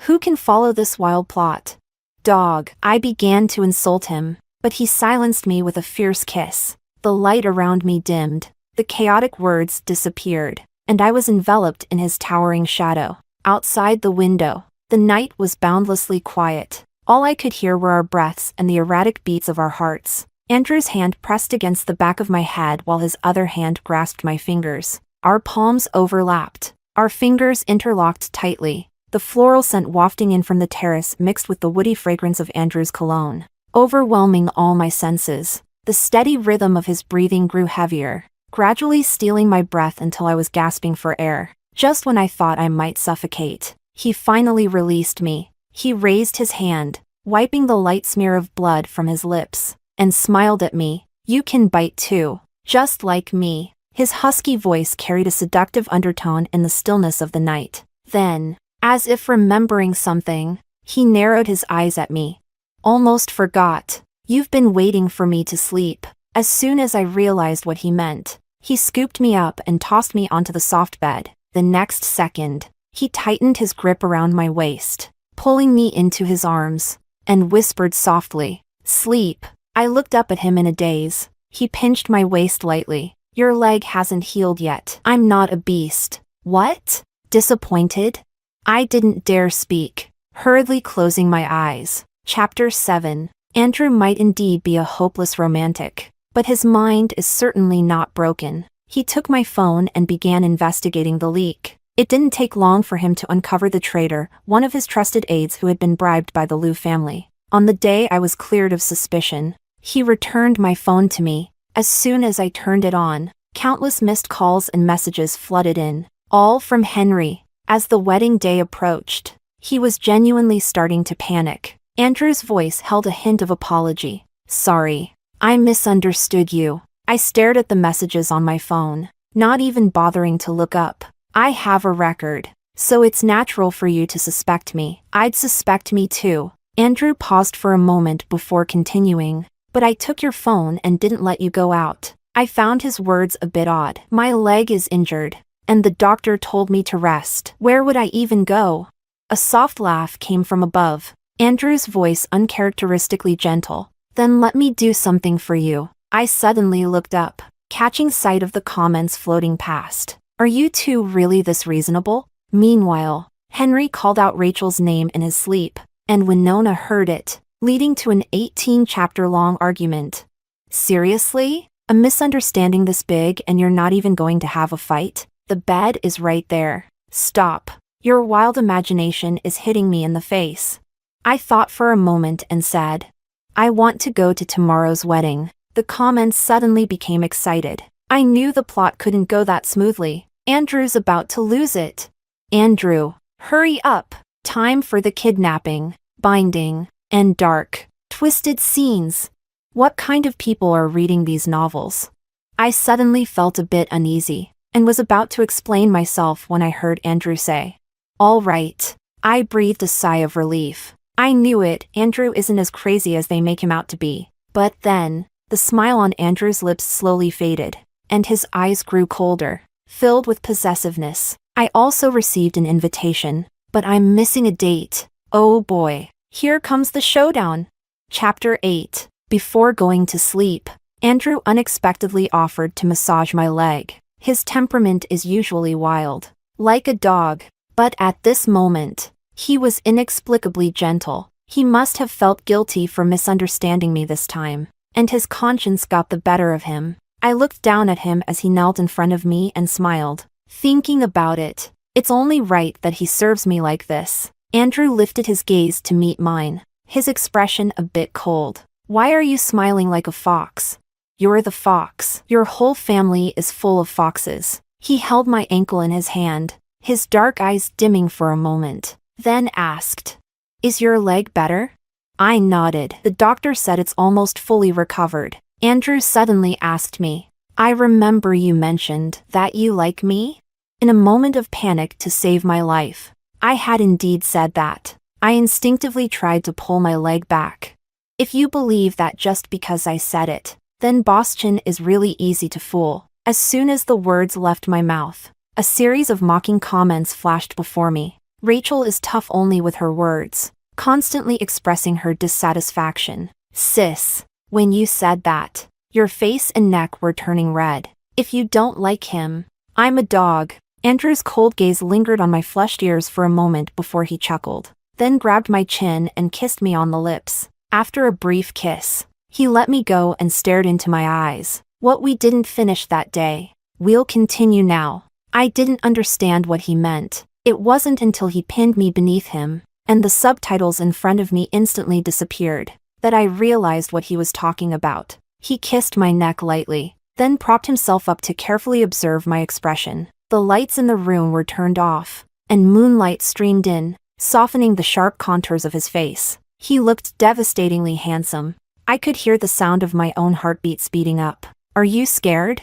Who can follow this wild plot? Dog. I began to insult him, but he silenced me with a fierce kiss. The light around me dimmed, the chaotic words disappeared, and I was enveloped in his towering shadow. Outside the window, the night was boundlessly quiet. All I could hear were our breaths and the erratic beats of our hearts. Andrew's hand pressed against the back of my head while his other hand grasped my fingers. Our palms overlapped. Our fingers interlocked tightly, the floral scent wafting in from the terrace mixed with the woody fragrance of Andrew's cologne, overwhelming all my senses. The steady rhythm of his breathing grew heavier, gradually stealing my breath until I was gasping for air. Just when I thought I might suffocate, he finally released me. He raised his hand, wiping the light smear of blood from his lips, and smiled at me. You can bite too, just like me. His husky voice carried a seductive undertone in the stillness of the night. Then, as if remembering something, he narrowed his eyes at me. Almost forgot. You've been waiting for me to sleep. As soon as I realized what he meant, he scooped me up and tossed me onto the soft bed. The next second, he tightened his grip around my waist, pulling me into his arms, and whispered softly, "Sleep." I looked up at him in a daze. He pinched my waist lightly. "Your leg hasn't healed yet." "I'm not a beast." "What?" Disappointed? I didn't dare speak, hurriedly closing my eyes. Chapter 7. Andrew might indeed be a hopeless romantic, but his mind is certainly not broken. He took my phone and began investigating the leak. It didn't take long for him to uncover the traitor, one of his trusted aides who had been bribed by the Liu family. On the day I was cleared of suspicion, he returned my phone to me. As soon as I turned it on, countless missed calls and messages flooded in, all from Henry. As the wedding day approached, he was genuinely starting to panic. Andrew's voice held a hint of apology. "Sorry, I misunderstood you." I stared at the messages on my phone, not even bothering to look up. "I have a record, so it's natural for you to suspect me. I'd suspect me too." Andrew paused for a moment before continuing. "But I took your phone and didn't let you go out." I found his words a bit odd. "My leg is injured, and the doctor told me to rest." "Where would I even go?" A soft laugh came from above, Andrew's voice uncharacteristically gentle. "Then let me do something for you." I suddenly looked up, catching sight of the comments floating past. "Are you two really this reasonable?" Meanwhile, Henry called out Rachel's name in his sleep, and Winona heard it, leading to an 18-chapter-long argument. "Seriously? A misunderstanding this big and you're not even going to have a fight? The bed is right there. Stop. Your wild imagination is hitting me in the face." I thought for a moment and said, "I want to go to tomorrow's wedding." The comments suddenly became excited. I knew the plot couldn't go that smoothly. Andrew's about to lose it. "Andrew, hurry up. Time for the kidnapping, binding, and dark, twisted scenes." What kind of people are reading these novels? I suddenly felt a bit uneasy, and was about to explain myself when I heard Andrew say, "All right." I breathed a sigh of relief. I knew it, Andrew isn't as crazy as they make him out to be. But then, the smile on Andrew's lips slowly faded, and his eyes grew colder, filled with possessiveness. I also received an invitation, but I'm missing a date. Oh boy, here comes the showdown. Chapter 8. Before going to sleep, Andrew unexpectedly offered to massage my leg. His temperament is usually wild, like a dog, but at this moment, he was inexplicably gentle. He must have felt guilty for misunderstanding me this time, and his conscience got the better of him. I looked down at him as he knelt in front of me and smiled. Thinking about it, it's only right that he serves me like this. Andrew lifted his gaze to meet mine, his expression a bit cold. "Why are you smiling like a fox?" "You're the fox. Your whole family is full of foxes." He held my ankle in his hand, his dark eyes dimming for a moment, then asked, "Is your leg better?" I nodded. "The doctor said it's almost fully recovered." Andrew suddenly asked me, "I remember you mentioned that you like me?" In a moment of panic to save my life, I had indeed said that. I instinctively tried to pull my leg back. If you believe that just because I said it, then Boston is really easy to fool. As soon as the words left my mouth, a series of mocking comments flashed before me. Rachel is tough only with her words, constantly expressing her dissatisfaction. Sis, when you said that, your face and neck were turning red. If you don't like him, I'm a dog. Andrew's cold gaze lingered on my flushed ears for a moment before he chuckled, then grabbed my chin and kissed me on the lips. After a brief kiss, he let me go and stared into my eyes. What we didn't finish that day, we'll continue now. I didn't understand what he meant. It wasn't until he pinned me beneath him, and the subtitles in front of me instantly disappeared, that I realized what he was talking about. He kissed my neck lightly, then propped himself up to carefully observe my expression. The lights in the room were turned off, and moonlight streamed in, softening the sharp contours of his face. He looked devastatingly handsome. I could hear the sound of my own heartbeat speeding up. Are you scared?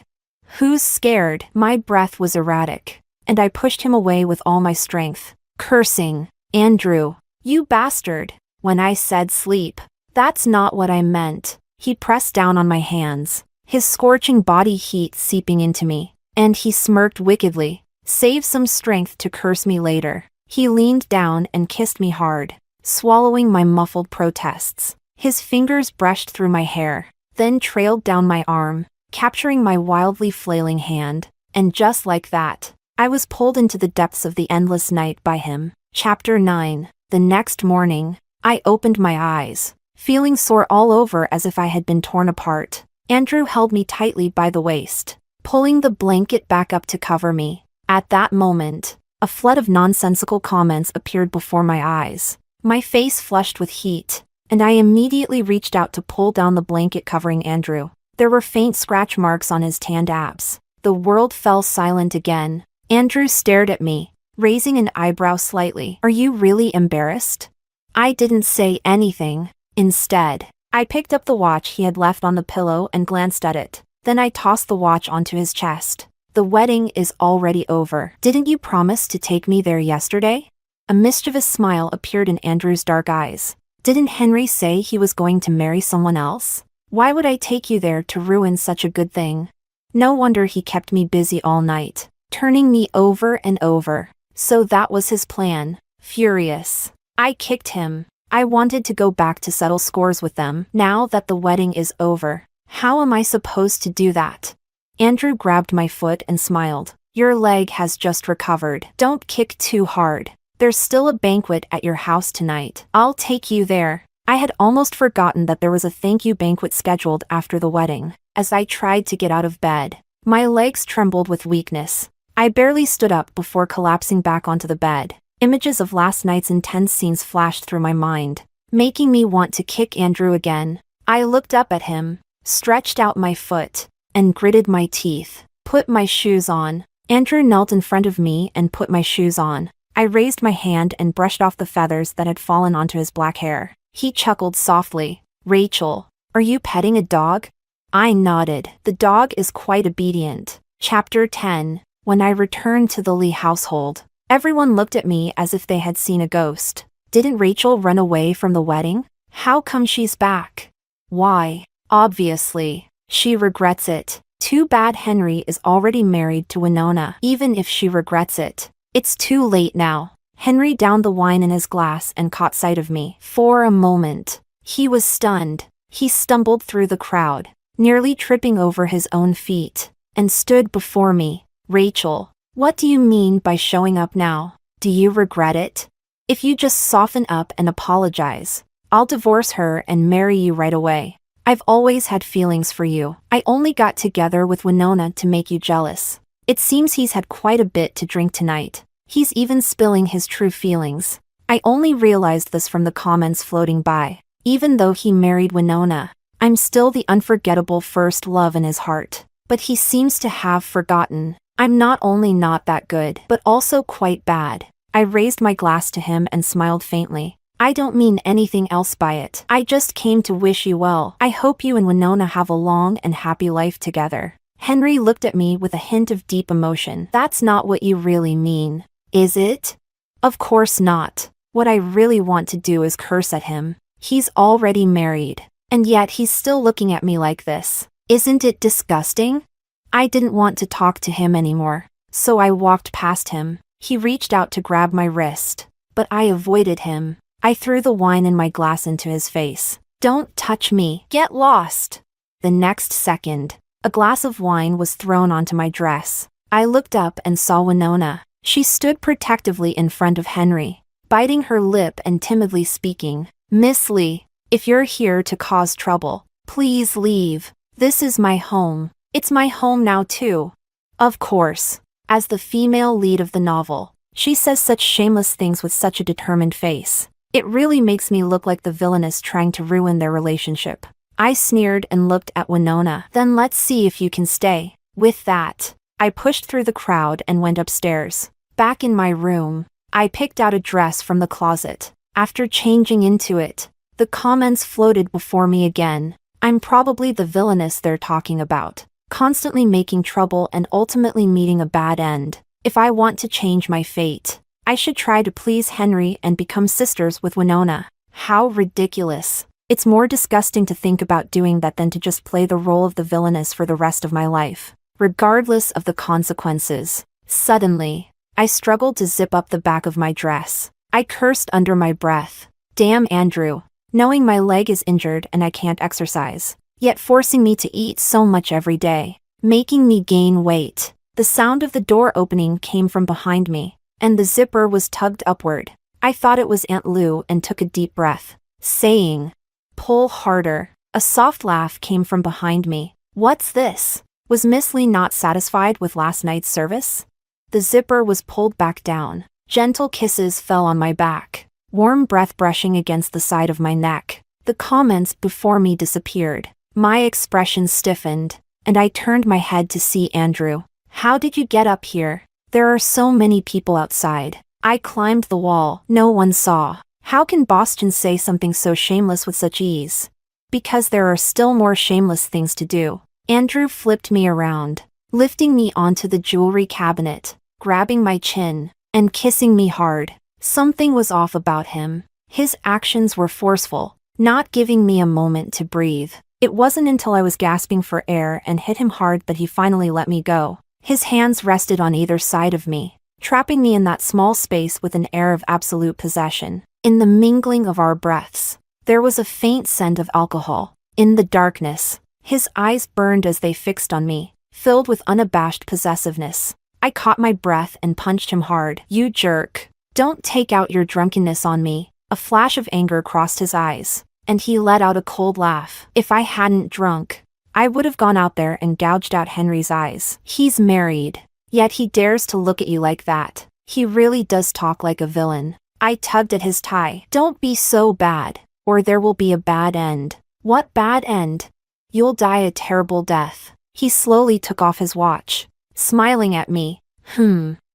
Who's scared? My breath was erratic, and I pushed him away with all my strength, cursing, Andrew, you bastard. When I said sleep, that's not what I meant. He pressed down on my hands, his scorching body heat seeping into me, and he smirked wickedly. Save some strength to curse me later. He leaned down and kissed me hard, swallowing my muffled protests. His fingers brushed through my hair, then trailed down my arm, capturing my wildly flailing hand, and just like that, I was pulled into the depths of the endless night by him. Chapter 9. The next morning, I opened my eyes, feeling sore all over as if I had been torn apart. Andrew held me tightly by the waist, pulling the blanket back up to cover me. At that moment, a flood of nonsensical comments appeared before my eyes. My face flushed with heat, and I immediately reached out to pull down the blanket covering Andrew. There were faint scratch marks on his tanned abs. The world fell silent again. Andrew stared at me, raising an eyebrow slightly. Are you really embarrassed? I didn't say anything. Instead, I picked up the watch he had left on the pillow and glanced at it. Then I tossed the watch onto his chest. The wedding is already over. Didn't you promise to take me there yesterday? A mischievous smile appeared in Andrew's dark eyes. Didn't Henry say he was going to marry someone else? Why would I take you there to ruin such a good thing? No wonder he kept me busy all night, turning me over and over. So that was his plan. Furious, I kicked him. I wanted to go back to settle scores with them. Now that the wedding is over, how am I supposed to do that? Andrew grabbed my foot and smiled. Your leg has just recovered. Don't kick too hard. There's still a banquet at your house tonight. I'll take you there. I had almost forgotten that there was a thank you banquet scheduled after the wedding. As I tried to get out of bed, my legs trembled with weakness. I barely stood up before collapsing back onto the bed. Images of last night's intense scenes flashed through my mind, making me want to kick Andrew again. I looked up at him, stretched out my foot, and gritted my teeth. Put my shoes on. Andrew knelt in front of me and put my shoes on. I raised my hand and brushed off the feathers that had fallen onto his black hair. He chuckled softly. Rachel, are you petting a dog? I nodded. The dog is quite obedient. Chapter 10. When I returned to the Lee household, everyone looked at me as if they had seen a ghost. Didn't Rachel run away from the wedding? How come she's back? Why? Obviously, she regrets it. Too bad Henry is already married to Winona. Even if she regrets it, it's too late now. Henry downed the wine in his glass and caught sight of me. For a moment, he was stunned. He stumbled through the crowd, nearly tripping over his own feet, and stood before me. Rachel, what do you mean by showing up now? Do you regret it? If you just soften up and apologize, I'll divorce her and marry you right away. I've always had feelings for you. I only got together with Winona to make you jealous. It seems he's had quite a bit to drink tonight. He's even spilling his true feelings. I only realized this from the comments floating by. Even though he married Winona, I'm still the unforgettable first love in his heart. But he seems to have forgotten. I'm not only not that good, but also quite bad. I raised my glass to him and smiled faintly. I don't mean anything else by it. I just came to wish you well. I hope you and Winona have a long and happy life together. Henry looked at me with a hint of deep emotion. That's not what you really mean, is it? Of course not. What I really want to do is curse at him. He's already married, and yet he's still looking at me like this. Isn't it disgusting? I didn't want to talk to him anymore, so I walked past him. He reached out to grab my wrist, but I avoided him. I threw the wine in my glass into his face. "Don't touch me. Get lost." The next second, a glass of wine was thrown onto my dress. I looked up and saw Winona. She stood protectively in front of Henry, biting her lip and timidly speaking. "Miss Lee, if you're here to cause trouble, please leave. This is my home. It's my home now too." Of course, as the female lead of the novel, she says such shameless things with such a determined face. It really makes me look like the villainess trying to ruin their relationship. I sneered and looked at Winona. "Then let's see if you can stay." With that, I pushed through the crowd and went upstairs. Back in my room, I picked out a dress from the closet. After changing into it, the comments floated before me again. I'm probably the villainess they're talking about, constantly making trouble and ultimately meeting a bad end. If I want to change my fate, I should try to please Henry and become sisters with Winona. How ridiculous. It's more disgusting to think about doing that than to just play the role of the villainess for the rest of my life, regardless of the consequences. Suddenly, I struggled to zip up the back of my dress. I cursed under my breath. Damn Andrew, knowing my leg is injured and I can't exercise, yet forcing me to eat so much every day, making me gain weight. The sound of the door opening came from behind me, and the zipper was tugged upward. I thought it was Aunt Lou and took a deep breath, saying, "Pull harder." A soft laugh came from behind me. "What's this?" Was Miss Lee not satisfied with last night's service? The zipper was pulled back down. Gentle kisses fell on my back, warm breath brushing against the side of my neck. The comments before me disappeared. My expression stiffened, and I turned my head to see Andrew. "How did you get up here? There are so many people outside." I climbed the wall. No one saw. How can Boston say something so shameless with such ease? Because there are still more shameless things to do. Andrew flipped me around, lifting me onto the jewelry cabinet, grabbing my chin, and kissing me hard. Something was off about him. His actions were forceful, not giving me a moment to breathe. It wasn't until I was gasping for air and hit him hard that he finally let me go. His hands rested on either side of me, trapping me in that small space with an air of absolute possession. In the mingling of our breaths, there was a faint scent of alcohol. In the darkness, his eyes burned as they fixed on me, filled with unabashed possessiveness. I caught my breath and punched him hard. "You jerk. Don't take out your drunkenness on me." A flash of anger crossed his eyes, and he let out a cold laugh. If I hadn't drunk, I would have gone out there and gouged out Henry's eyes. He's married, yet he dares to look at you like that. He really does talk like a villain. I tugged at his tie. "Don't be so bad, or there will be a bad end." "What bad end?" "You'll die a terrible death." He slowly took off his watch, smiling at me.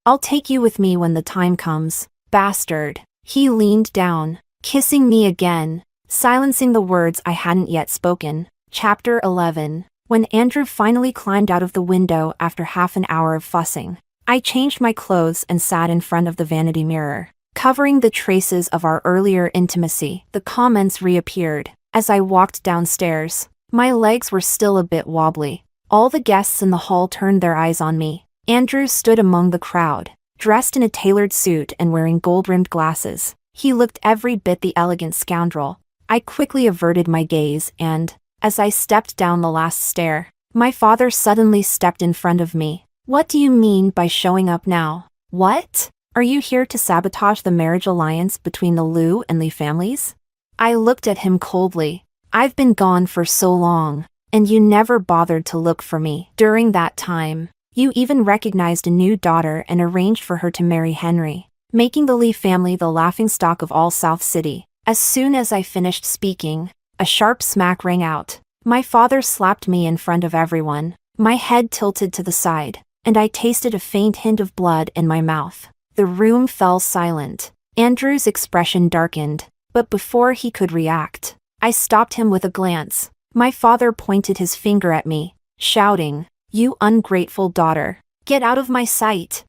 I'll take you with me when the time comes, bastard." He leaned down, kissing me again, silencing the words I hadn't yet spoken. Chapter 11. When Andrew finally climbed out of the window after half an hour of fussing, I changed my clothes and sat in front of the vanity mirror, covering the traces of our earlier intimacy. The comments reappeared. As I walked downstairs, my legs were still a bit wobbly. All the guests in the hall turned their eyes on me. Andrew stood among the crowd, dressed in a tailored suit and wearing gold-rimmed glasses. He looked every bit the elegant scoundrel. I quickly averted my gaze and, as I stepped down the last stair, my father suddenly stepped in front of me. "What do you mean by showing up now? What? Are you here to sabotage the marriage alliance between the Liu and Lee families?" I looked at him coldly. "I've been gone for so long, and you never bothered to look for me. During that time, you even recognized a new daughter and arranged for her to marry Henry, making the Lee family the laughingstock of all South City." As soon as I finished speaking, a sharp smack rang out. My father slapped me in front of everyone. My head tilted to the side, and I tasted a faint hint of blood in my mouth. The room fell silent. Andrew's expression darkened, but before he could react, I stopped him with a glance. My father pointed his finger at me, shouting, "You ungrateful daughter, get out of my sight."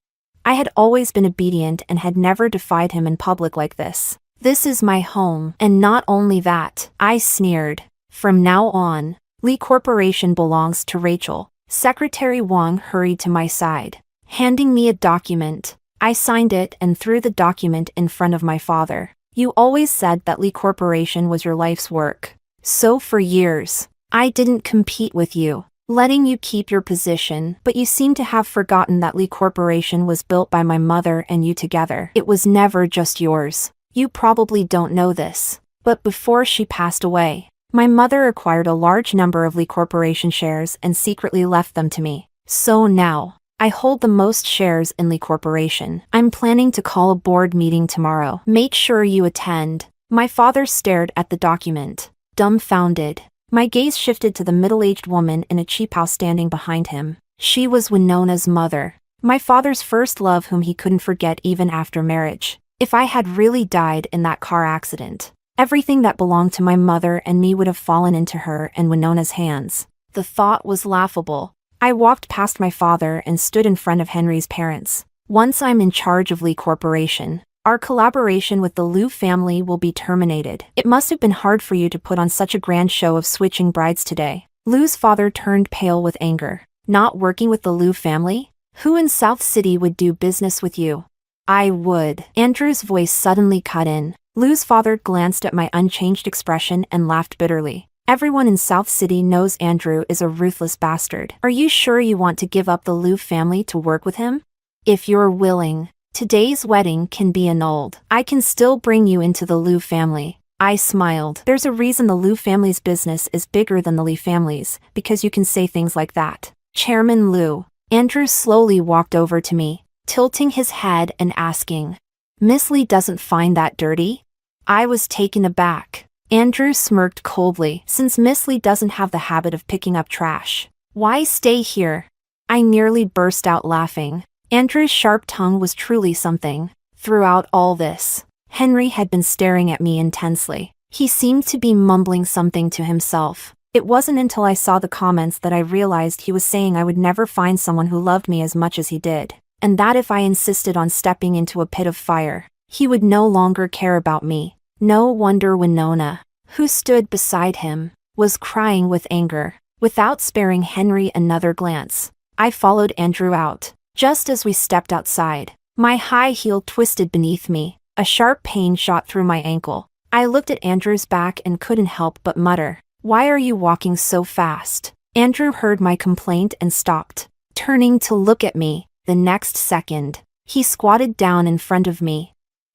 I had always been obedient and had never defied him in public like this. "This is my home, and not only that," I sneered. "From now on, Lee Corporation belongs to Rachel." Secretary Wang hurried to my side, handing me a document. I signed it and threw the document in front of my father. You always said that Lee Corporation was your life's work. So for years, I didn't compete with you, letting you keep your position, but you seem to have forgotten that Lee Corporation was built by my mother and you together. It was never just yours. You probably don't know this, but before she passed away, my mother acquired a large number of Lee Corporation shares and secretly left them to me. So now, I hold the most shares in Lee Corporation. I'm planning to call a board meeting tomorrow. Make sure you attend. My father stared at the document, dumbfounded. My gaze shifted to the middle-aged woman in a cheap house standing behind him. She was Winona's mother, my father's first love whom he couldn't forget even after marriage. If I had really died in that car accident, everything that belonged to my mother and me would have fallen into her and Winona's hands. The thought was laughable. I walked past my father and stood in front of Henry's parents. Once I'm in charge of Lee Corporation, our collaboration with the Liu family will be terminated. It must have been hard for you to put on such a grand show of switching brides today. Liu's father turned pale with anger. Not working with the Liu family? Who in South City would do business with you? I would. Andrew's voice suddenly cut in. Liu's father glanced at my unchanged expression and laughed bitterly. Everyone in South City knows Andrew is a ruthless bastard. Are you sure you want to give up the Liu family to work with him? If you're willing, today's wedding can be annulled. I can still bring you into the Liu family. I smiled. There's a reason the Liu family's business is bigger than the Lee family's, because you can say things like that. Chairman Liu. Andrew slowly walked over to me, tilting his head and asking, Miss Lee doesn't find that dirty? I was taken aback. Andrew smirked coldly. Since Miss Lee doesn't have the habit of picking up trash, why stay here? I nearly burst out laughing. Andrew's sharp tongue was truly something. Throughout all this, Henry had been staring at me intensely. He seemed to be mumbling something to himself. It wasn't until I saw the comments that I realized he was saying I would never find someone who loved me as much as he did, and that if I insisted on stepping into a pit of fire, he would no longer care about me. No wonder Winona, who stood beside him, was crying with anger. Without sparing Henry another glance, I followed Andrew out. Just as we stepped outside, my high heel twisted beneath me. A sharp pain shot through my ankle. I looked at Andrew's back and couldn't help but mutter, "Why are you walking so fast?" Andrew heard my complaint and stopped, turning to look at me. The next second, he squatted down in front of me.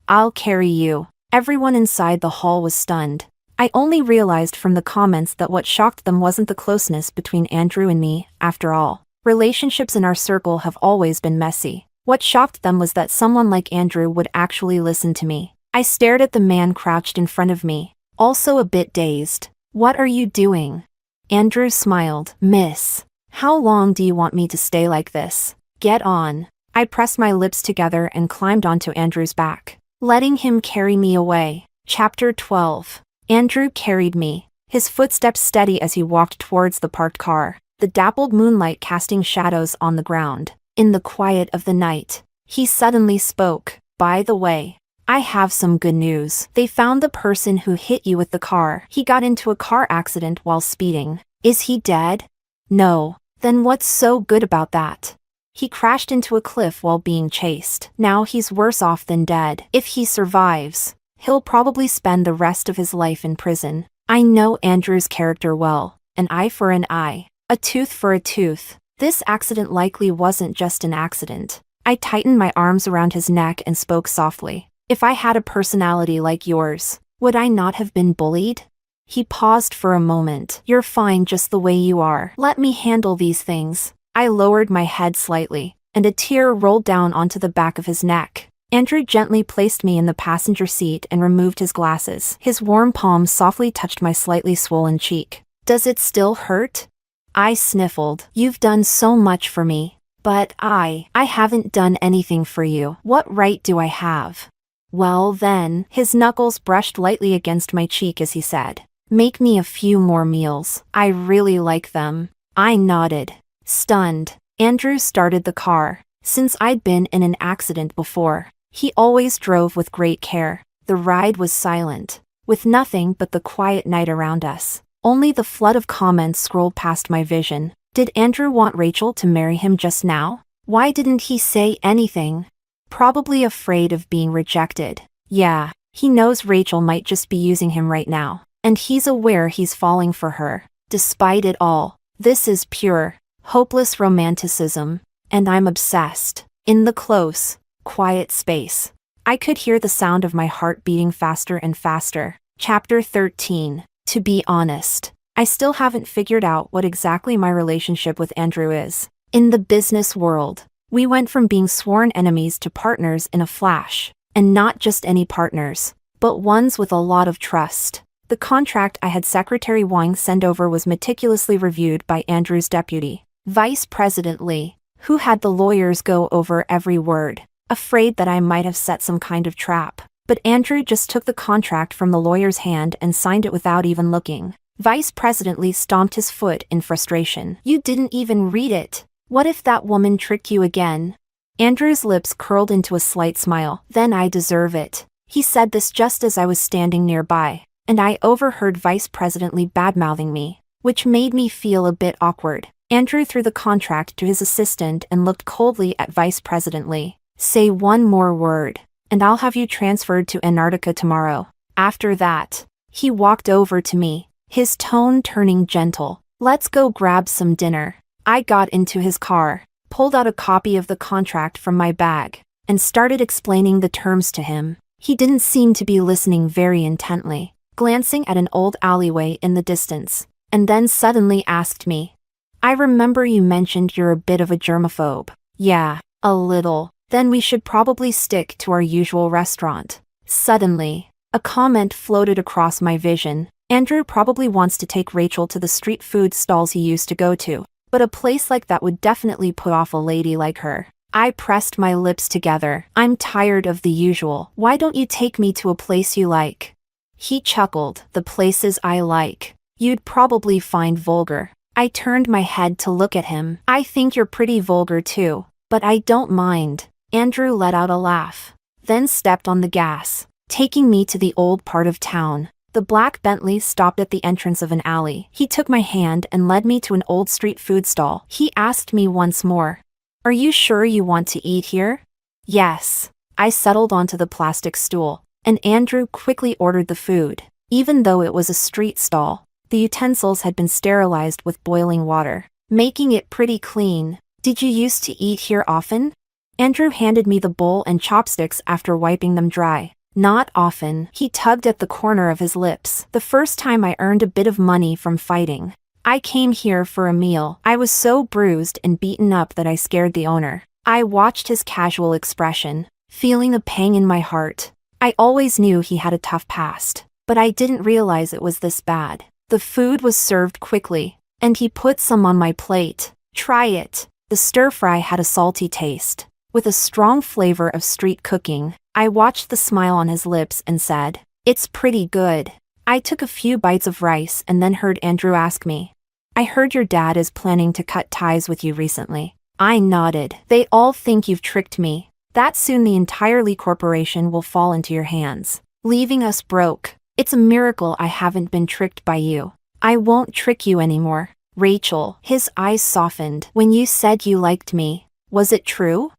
"I'll carry you." Everyone inside the hall was stunned. I only realized from the comments that what shocked them wasn't the closeness between Andrew and me. After all, relationships in our circle have always been messy. What shocked them was that someone like Andrew would actually listen to me. I stared at the man crouched in front of me, also a bit dazed. "What are you doing?" Andrew smiled. "Miss, how long do you want me to stay like this? Get on." I pressed my lips together and climbed onto Andrew's back, letting him carry me away. Chapter 12. Andrew carried me, his footsteps steady as he walked towards the parked car, the dappled moonlight casting shadows on the ground. In the quiet of the night, he suddenly spoke. "By the way, I have some good news. They found the person who hit you with the car. He got into a car accident while speeding." "Is he dead?" "No." "Then what's so good about that?" "He crashed into a cliff while being chased. Now he's worse off than dead. If he survives, he'll probably spend the rest of his life in prison." I know Andrew's character well. An eye for an eye, a tooth for a tooth. This accident likely wasn't just an accident. I tightened my arms around his neck and spoke softly. "If I had a personality like yours, would I not have been bullied?" He paused for a moment. "You're fine just the way you are. Let me handle these things." I lowered my head slightly, and a tear rolled down onto the back of his neck. Andrew gently placed me in the passenger seat and removed his glasses. His warm palm softly touched my slightly swollen cheek. "Does it still hurt?" I sniffled. "You've done so much for me. But I haven't done anything for you. What right do I have?" "Well then," his knuckles brushed lightly against my cheek as he said, "make me a few more meals. I really like them." I nodded, stunned. Andrew started the car. Since I'd been in an accident before, he always drove with great care. The ride was silent, with nothing but the quiet night around us. Only the flood of comments scrolled past my vision. Did Andrew want Rachel to marry him just now? Why didn't he say anything? Probably afraid of being rejected. Yeah, he knows Rachel might just be using him right now, and he's aware he's falling for her. Despite it all, this is pure, hopeless romanticism, and I'm obsessed. In the close, quiet space, I could hear the sound of my heart beating faster and faster. Chapter 13. To be honest, I still haven't figured out what exactly my relationship with Andrew is. In the business world, we went from being sworn enemies to partners in a flash. And not just any partners, but ones with a lot of trust. The contract I had Secretary Wang send over was meticulously reviewed by Andrew's deputy, Vice President Lee, who had the lawyers go over every word, afraid that I might have set some kind of trap. But Andrew just took the contract from the lawyer's hand and signed it without even looking. Vice President Lee stomped his foot in frustration. You didn't even read it. What if that woman tricked you again? Andrew's lips curled into a slight smile. Then I deserve it. He said this just as I was standing nearby, and I overheard Vice President Lee badmouthing me, which made me feel a bit awkward. Andrew threw the contract to his assistant and looked coldly at Vice President Lee. Say one more word, and I'll have you transferred to Antarctica tomorrow. After that, he walked over to me, his tone turning gentle. Let's go grab some dinner. I got into his car, pulled out a copy of the contract from my bag, and started explaining the terms to him. He didn't seem to be listening very intently, glancing at an old alleyway in the distance, and then suddenly asked me, I remember you mentioned you're a bit of a germaphobe. Yeah, a little. Then we should probably stick to our usual restaurant. Suddenly, a comment floated across my vision. Andrew probably wants to take Rachel to the street food stalls he used to go to. But a place like that would definitely put off a lady like her. I pressed my lips together. I'm tired of the usual. Why don't you take me to a place you like? He chuckled. The places I like, you'd probably find vulgar. I turned my head to look at him. I think you're pretty vulgar too, but I don't mind. Andrew let out a laugh, then stepped on the gas, taking me to the old part of town. The black Bentley stopped at the entrance of an alley. He took my hand and led me to an old street food stall. He asked me once more, Are you sure you want to eat here? Yes. I settled onto the plastic stool, and Andrew quickly ordered the food. Even though it was a street stall, the utensils had been sterilized with boiling water, making it pretty clean. Did you used to eat here often? Andrew handed me the bowl and chopsticks after wiping them dry. Not often. He tugged at the corner of his lips. The first time I earned a bit of money from fighting. I came here for a meal. I was so bruised and beaten up that I scared the owner. I watched his casual expression, feeling a pang in my heart. I always knew he had a tough past, but I didn't realize it was this bad. The food was served quickly, and he put some on my plate. Try it. The stir-fry had a salty taste, with a strong flavor of street cooking. I watched the smile on his lips and said, It's pretty good. I took a few bites of rice and then heard Andrew ask me, I heard your dad is planning to cut ties with you recently. I nodded. They all think you've tricked me. That soon the entire Lee Corporation will fall into your hands, leaving us broke. It's a miracle I haven't been tricked by you. I won't trick you anymore. Rachel, his eyes softened. When you said you liked me, was it true?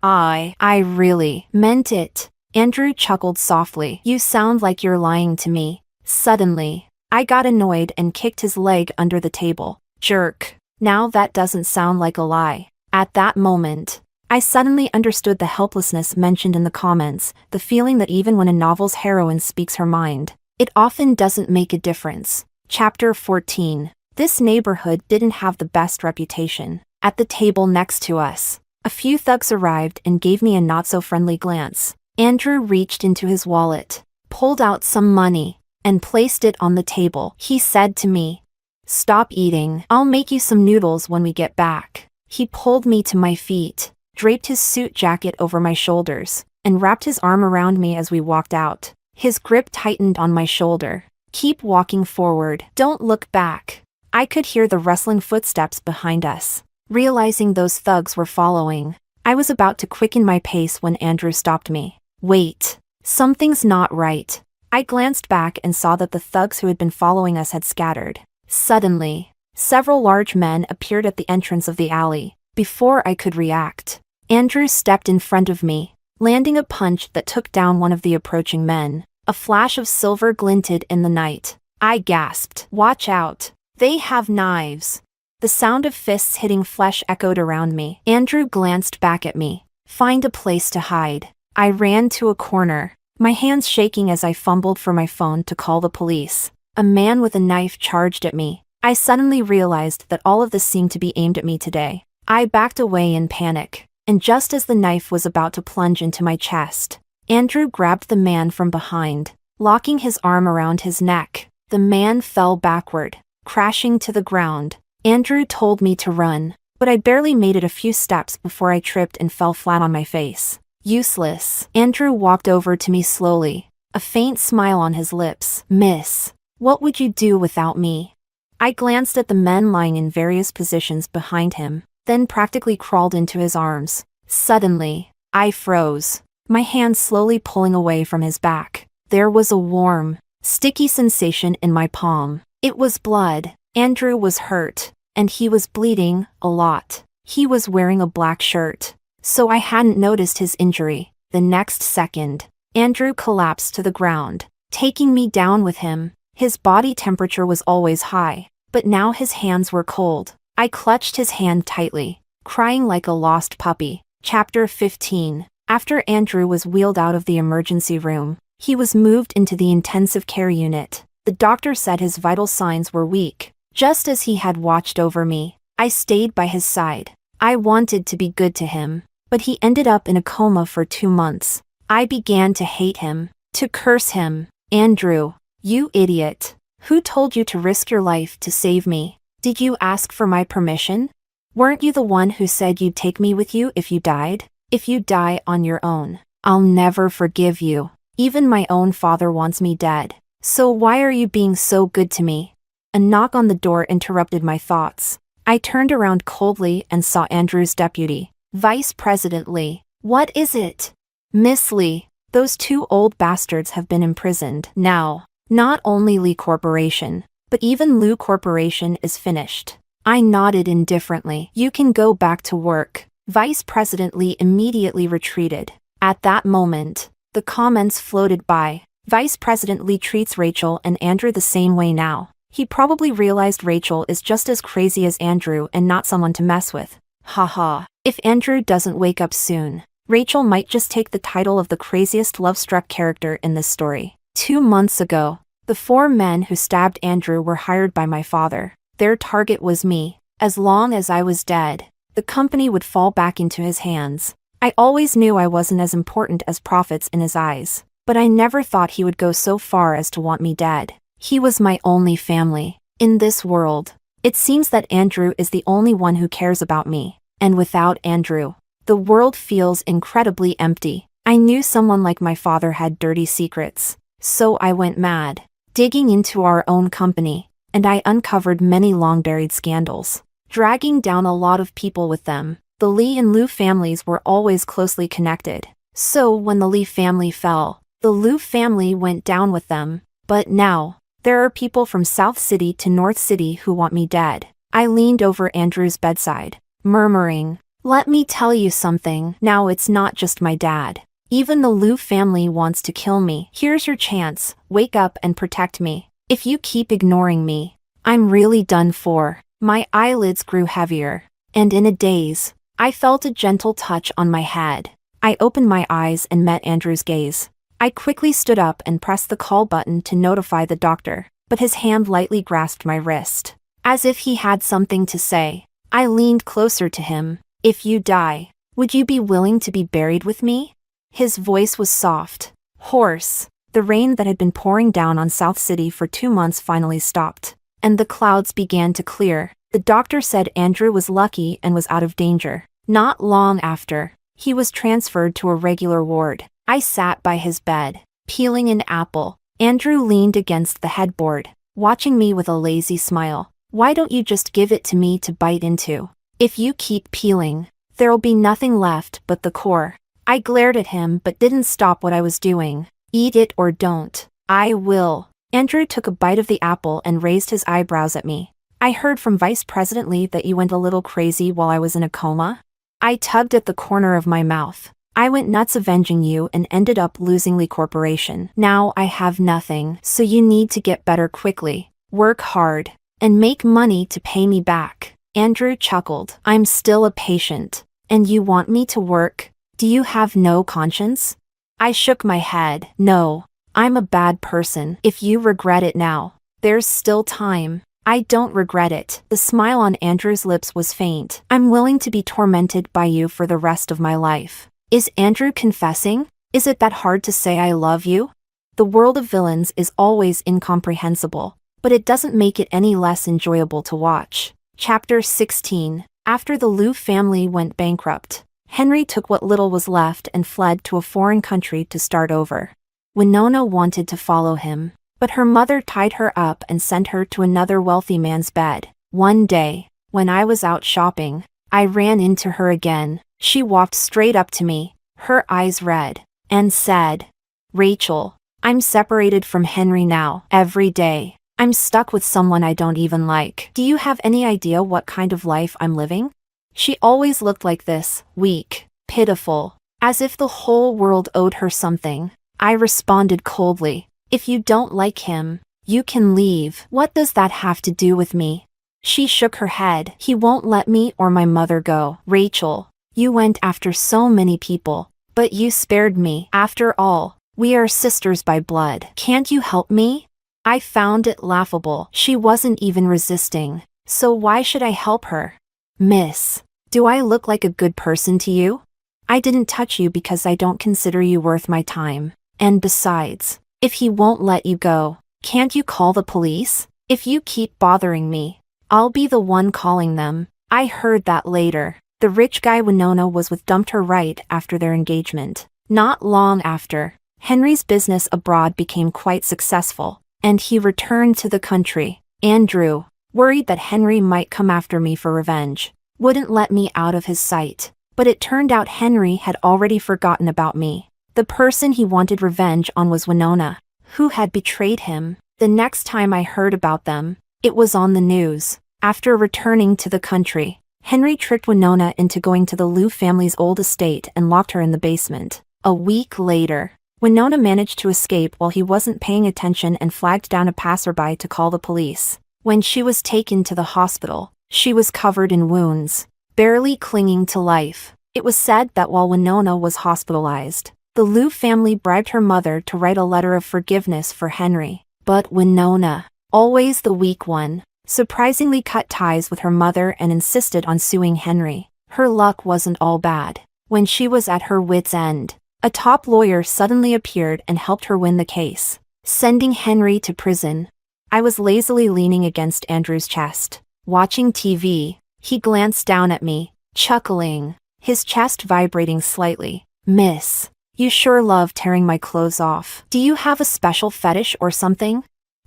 I really meant it. Andrew chuckled softly. You sound like you're lying to me. Suddenly, I got annoyed and kicked his leg under the table. Jerk. Now that doesn't sound like a lie. At that moment, I suddenly understood the helplessness mentioned in the comments, the feeling that even when a novel's heroine speaks her mind, it often doesn't make a difference. Chapter 14. This neighborhood didn't have the best reputation. At the table next to us, a few thugs arrived and gave me a not-so-friendly glance. Andrew reached into his wallet, pulled out some money, and placed it on the table. He said to me, Stop eating. I'll make you some noodles when we get back. He pulled me to my feet, draped his suit jacket over my shoulders, and wrapped his arm around me as we walked out. His grip tightened on my shoulder. Keep walking forward. Don't look back. I could hear the rustling footsteps behind us. Realizing those thugs were following, I was about to quicken my pace when Andrew stopped me. Wait. Something's not right. I glanced back and saw that the thugs who had been following us had scattered. Suddenly, several large men appeared at the entrance of the alley. Before I could react, Andrew stepped in front of me, landing a punch that took down one of the approaching men. A flash of silver glinted in the night. I gasped. "Watch out. They have knives." The sound of fists hitting flesh echoed around me. Andrew glanced back at me. "Find a place to hide." I ran to a corner, my hands shaking as I fumbled for my phone to call the police. A man with a knife charged at me. I suddenly realized that all of this seemed to be aimed at me today. I backed away in panic, and just as the knife was about to plunge into my chest, Andrew grabbed the man from behind, locking his arm around his neck. The man fell backward, crashing to the ground. Andrew told me to run, but I barely made it a few steps before I tripped and fell flat on my face. Useless. Andrew walked over to me slowly, a faint smile on his lips. "Miss, what would you do without me?" I glanced at the men lying in various positions behind him, then practically crawled into his arms. Suddenly, I froze, my hand slowly pulling away from his back. There was a warm, sticky sensation in my palm. It was blood. Andrew was hurt, and he was bleeding a lot. He was wearing a black shirt, so I hadn't noticed his injury. The next second, Andrew collapsed to the ground, taking me down with him. His body temperature was always high, but now his hands were cold. I clutched his hand tightly, crying like a lost puppy. Chapter 15. After Andrew was wheeled out of the emergency room, he was moved into the intensive care unit. The doctor said his vital signs were weak. Just as he had watched over me, I stayed by his side. I wanted to be good to him, but he ended up in a coma for 2 months. I began to hate him, to curse him. "Andrew, you idiot. Who told you to risk your life to save me? Did you ask for my permission? Weren't you the one who said you'd take me with you if you died? If you die on your own, I'll never forgive you. Even my own father wants me dead. So why are you being so good to me?" A knock on the door interrupted my thoughts. I turned around coldly and saw Andrew's deputy, Vice President Lee. "What is it?" "Miss Lee, those 2 old bastards have been imprisoned. Now, not only Lee Corporation, but even Lu Corporation is finished." I nodded indifferently. "You can go back to work." Vice President Lee immediately retreated. At that moment, the comments floated by. "Vice President Lee treats Rachel and Andrew the same way now. He probably realized Rachel is just as crazy as Andrew and not someone to mess with. Haha. If Andrew doesn't wake up soon, Rachel might just take the title of the craziest love-struck character in this story." 2 months ago, the 4 men who stabbed Andrew were hired by my father. Their target was me. As long as I was dead, the company would fall back into his hands. I always knew I wasn't as important as profits in his eyes, but I never thought he would go so far as to want me dead. He was my only family. In this world, it seems that Andrew is the only one who cares about me, and without Andrew, the world feels incredibly empty. I knew someone like my father had dirty secrets, so I went mad, digging into our own company, and I uncovered many long-buried scandals, dragging down a lot of people with them. The Lee and Lu families were always closely connected, so when the Lee family fell, the Lu family went down with them. But now, there are people from South City to North City who want me dead. I leaned over Andrew's bedside, murmuring, "Let me tell you something. Now it's not just my dad. Even the Lu family wants to kill me. Here's your chance. Wake up and protect me. If you keep ignoring me, I'm really done for." My eyelids grew heavier, and in a daze, I felt a gentle touch on my head. I opened my eyes and met Andrew's gaze. I quickly stood up and pressed the call button to notify the doctor, but his hand lightly grasped my wrist. As if he had something to say, I leaned closer to him. "If you die, would you be willing to be buried with me?" His voice was soft, hoarse. The rain that had been pouring down on South City for 2 months finally stopped, and the clouds began to clear. The doctor said Andrew was lucky and was out of danger. Not long after, he was transferred to a regular ward. I sat by his bed, peeling an apple. Andrew leaned against the headboard, watching me with a lazy smile. "Why don't you just give it to me to bite into? If you keep peeling, there'll be nothing left but the core." I glared at him but didn't stop what I was doing. "Eat it or don't." "I will." Andrew took a bite of the apple and raised his eyebrows at me. "I heard from Vice President Lee that you went a little crazy while I was in a coma." I tugged at the corner of my mouth. I went nuts avenging you and ended up losing Lee Corporation. Now I have nothing, so you need to get better quickly, work hard, and make money to pay me back. Andrew chuckled. I'm still a patient. And you want me to work? Do you have no conscience? I shook my head. No, I'm a bad person. If you regret it now, there's still time. I don't regret it. The smile on Andrew's lips was faint. I'm willing to be tormented by you for the rest of my life. Is Andrew confessing? Is it that hard to say I love you? The world of villains is always incomprehensible, but it doesn't make it any less enjoyable to watch. Chapter 16. After the Liu family went bankrupt, Henry took what little was left and fled to a foreign country to start over. Winona wanted to follow him, but her mother tied her up and sent her to another wealthy man's bed. One day, when I was out shopping, I ran into her again. She walked straight up to me, her eyes red, and said, "Rachel, I'm separated from Henry now. Every day, I'm stuck with someone I don't even like. Do you have any idea what kind of life I'm living?" She always looked like this, weak, pitiful, as if the whole world owed her something. I responded coldly, "If you don't like him, you can leave. What does that have to do with me?" She shook her head. "He won't let me or my mother go." "Rachel, you went after so many people, but you spared me. After all, we are sisters by blood. Can't you help me?" I found it laughable. She wasn't even resisting, so why should I help her? "Miss, do I look like a good person to you? I didn't touch you because I don't consider you worth my time. And besides, if he won't let you go, can't you call the police? If you keep bothering me, I'll be the one calling them." I heard that later. The rich guy Winona was with dumped her right after their engagement. Not long after, Henry's business abroad became quite successful, and he returned to the country. Andrew, worried that Henry might come after me for revenge, wouldn't let me out of his sight. But it turned out Henry had already forgotten about me. The person he wanted revenge on was Winona, who had betrayed him. The next time I heard about them, it was on the news. After returning to the country, Henry tricked Winona into going to the Liu family's old estate and locked her in the basement. A week later, Winona managed to escape while he wasn't paying attention and flagged down a passerby to call the police. When she was taken to the hospital, she was covered in wounds, barely clinging to life. It was said that while Winona was hospitalized, the Liu family bribed her mother to write a letter of forgiveness for Henry. But Winona, always the weak one, surprisingly cut ties with her mother and insisted on suing Henry. Her luck wasn't all bad. When she was at her wit's end, a top lawyer suddenly appeared and helped her win the case, sending Henry to prison. I was lazily leaning against Andrew's chest, watching TV. He glanced down at me, chuckling, his chest vibrating slightly. "Miss, you sure love tearing my clothes off. Do you have a special fetish or something?"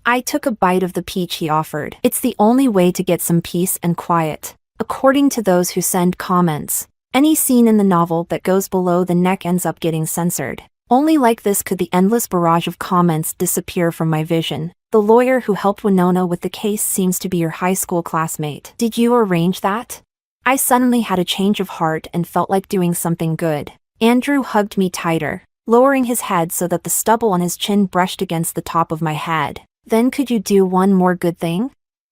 I took a bite of the peach he offered. It's the only way to get some peace and quiet, according to those who send comments. Any scene in the novel that goes below the neck ends up getting censored. Only like this could the endless barrage of comments disappear from my vision. "The lawyer who helped Winona with the case seems to be your high school classmate. Did you arrange that?" I suddenly had a change of heart and felt like doing something good. Andrew hugged me tighter, lowering his head so that the stubble on his chin brushed against the top of my head. "Then could you do one more good thing?"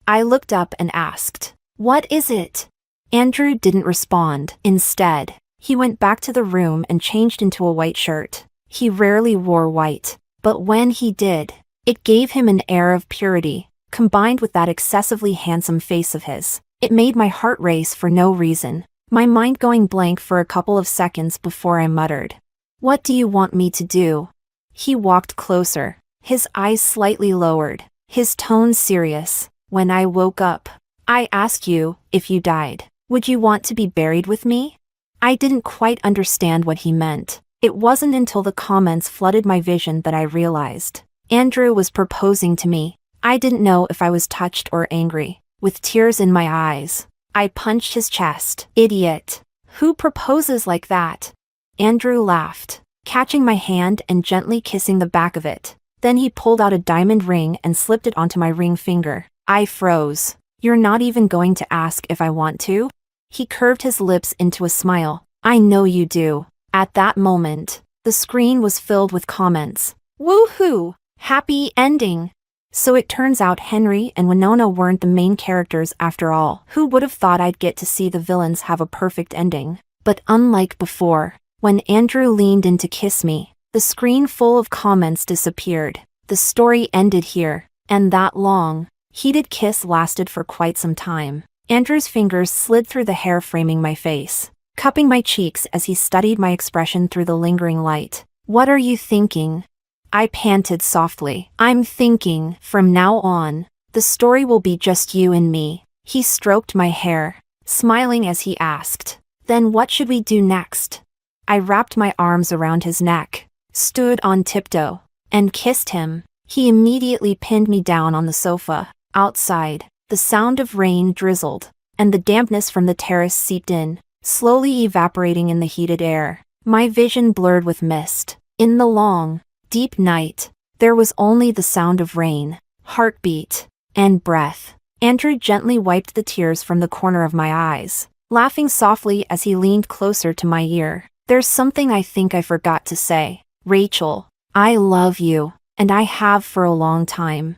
I looked up and asked, "What is it?" Andrew didn't respond. Instead, he went back to the room and changed into a white shirt. He rarely wore white, but when he did, it gave him an air of purity, combined with that excessively handsome face of his. It made my heart race for no reason, my mind going blank for a couple of seconds before I muttered, "What do you want me to do?" He walked closer, his eyes slightly lowered, his tone serious. "When I woke up, I asked you, if you died, would you want to be buried with me?" I didn't quite understand what he meant. It wasn't until the comments flooded my vision that I realized. Andrew was proposing to me. I didn't know if I was touched or angry. With tears in my eyes, I punched his chest. "Idiot! Who proposes like that?" Andrew laughed, catching my hand and gently kissing the back of it. Then he pulled out a diamond ring and slipped it onto my ring finger. I froze. "You're not even going to ask if I want to?" He curved his lips into a smile. "I know you do. At that moment, the screen was filled with comments. Woohoo! Happy ending! So it turns out Henry and Winona weren't the main characters after all. Who would have thought I'd get to see the villains have a perfect ending? But unlike before, when Andrew leaned in to kiss me, the screen full of comments disappeared. The story ended here, and that long, heated kiss lasted for quite some time. Andrew's fingers slid through the hair framing my face, cupping my cheeks as he studied my expression through the lingering light. What are you thinking? I panted softly. I'm thinking, from now on, the story will be just you and me. He stroked my hair, smiling as he asked, then what should we do next? I wrapped my arms around his neck, stood on tiptoe, and kissed him. He immediately pinned me down on the sofa. Outside, the sound of rain drizzled, and the dampness from the terrace seeped in, slowly evaporating in the heated air. My vision blurred with mist. In the long, deep night, there was only the sound of rain, heartbeat, and breath. Andrew gently wiped the tears from the corner of my eyes, laughing softly as he leaned closer to my ear. There's something I think I forgot to say. Rachel, I love you, and I have for a long time.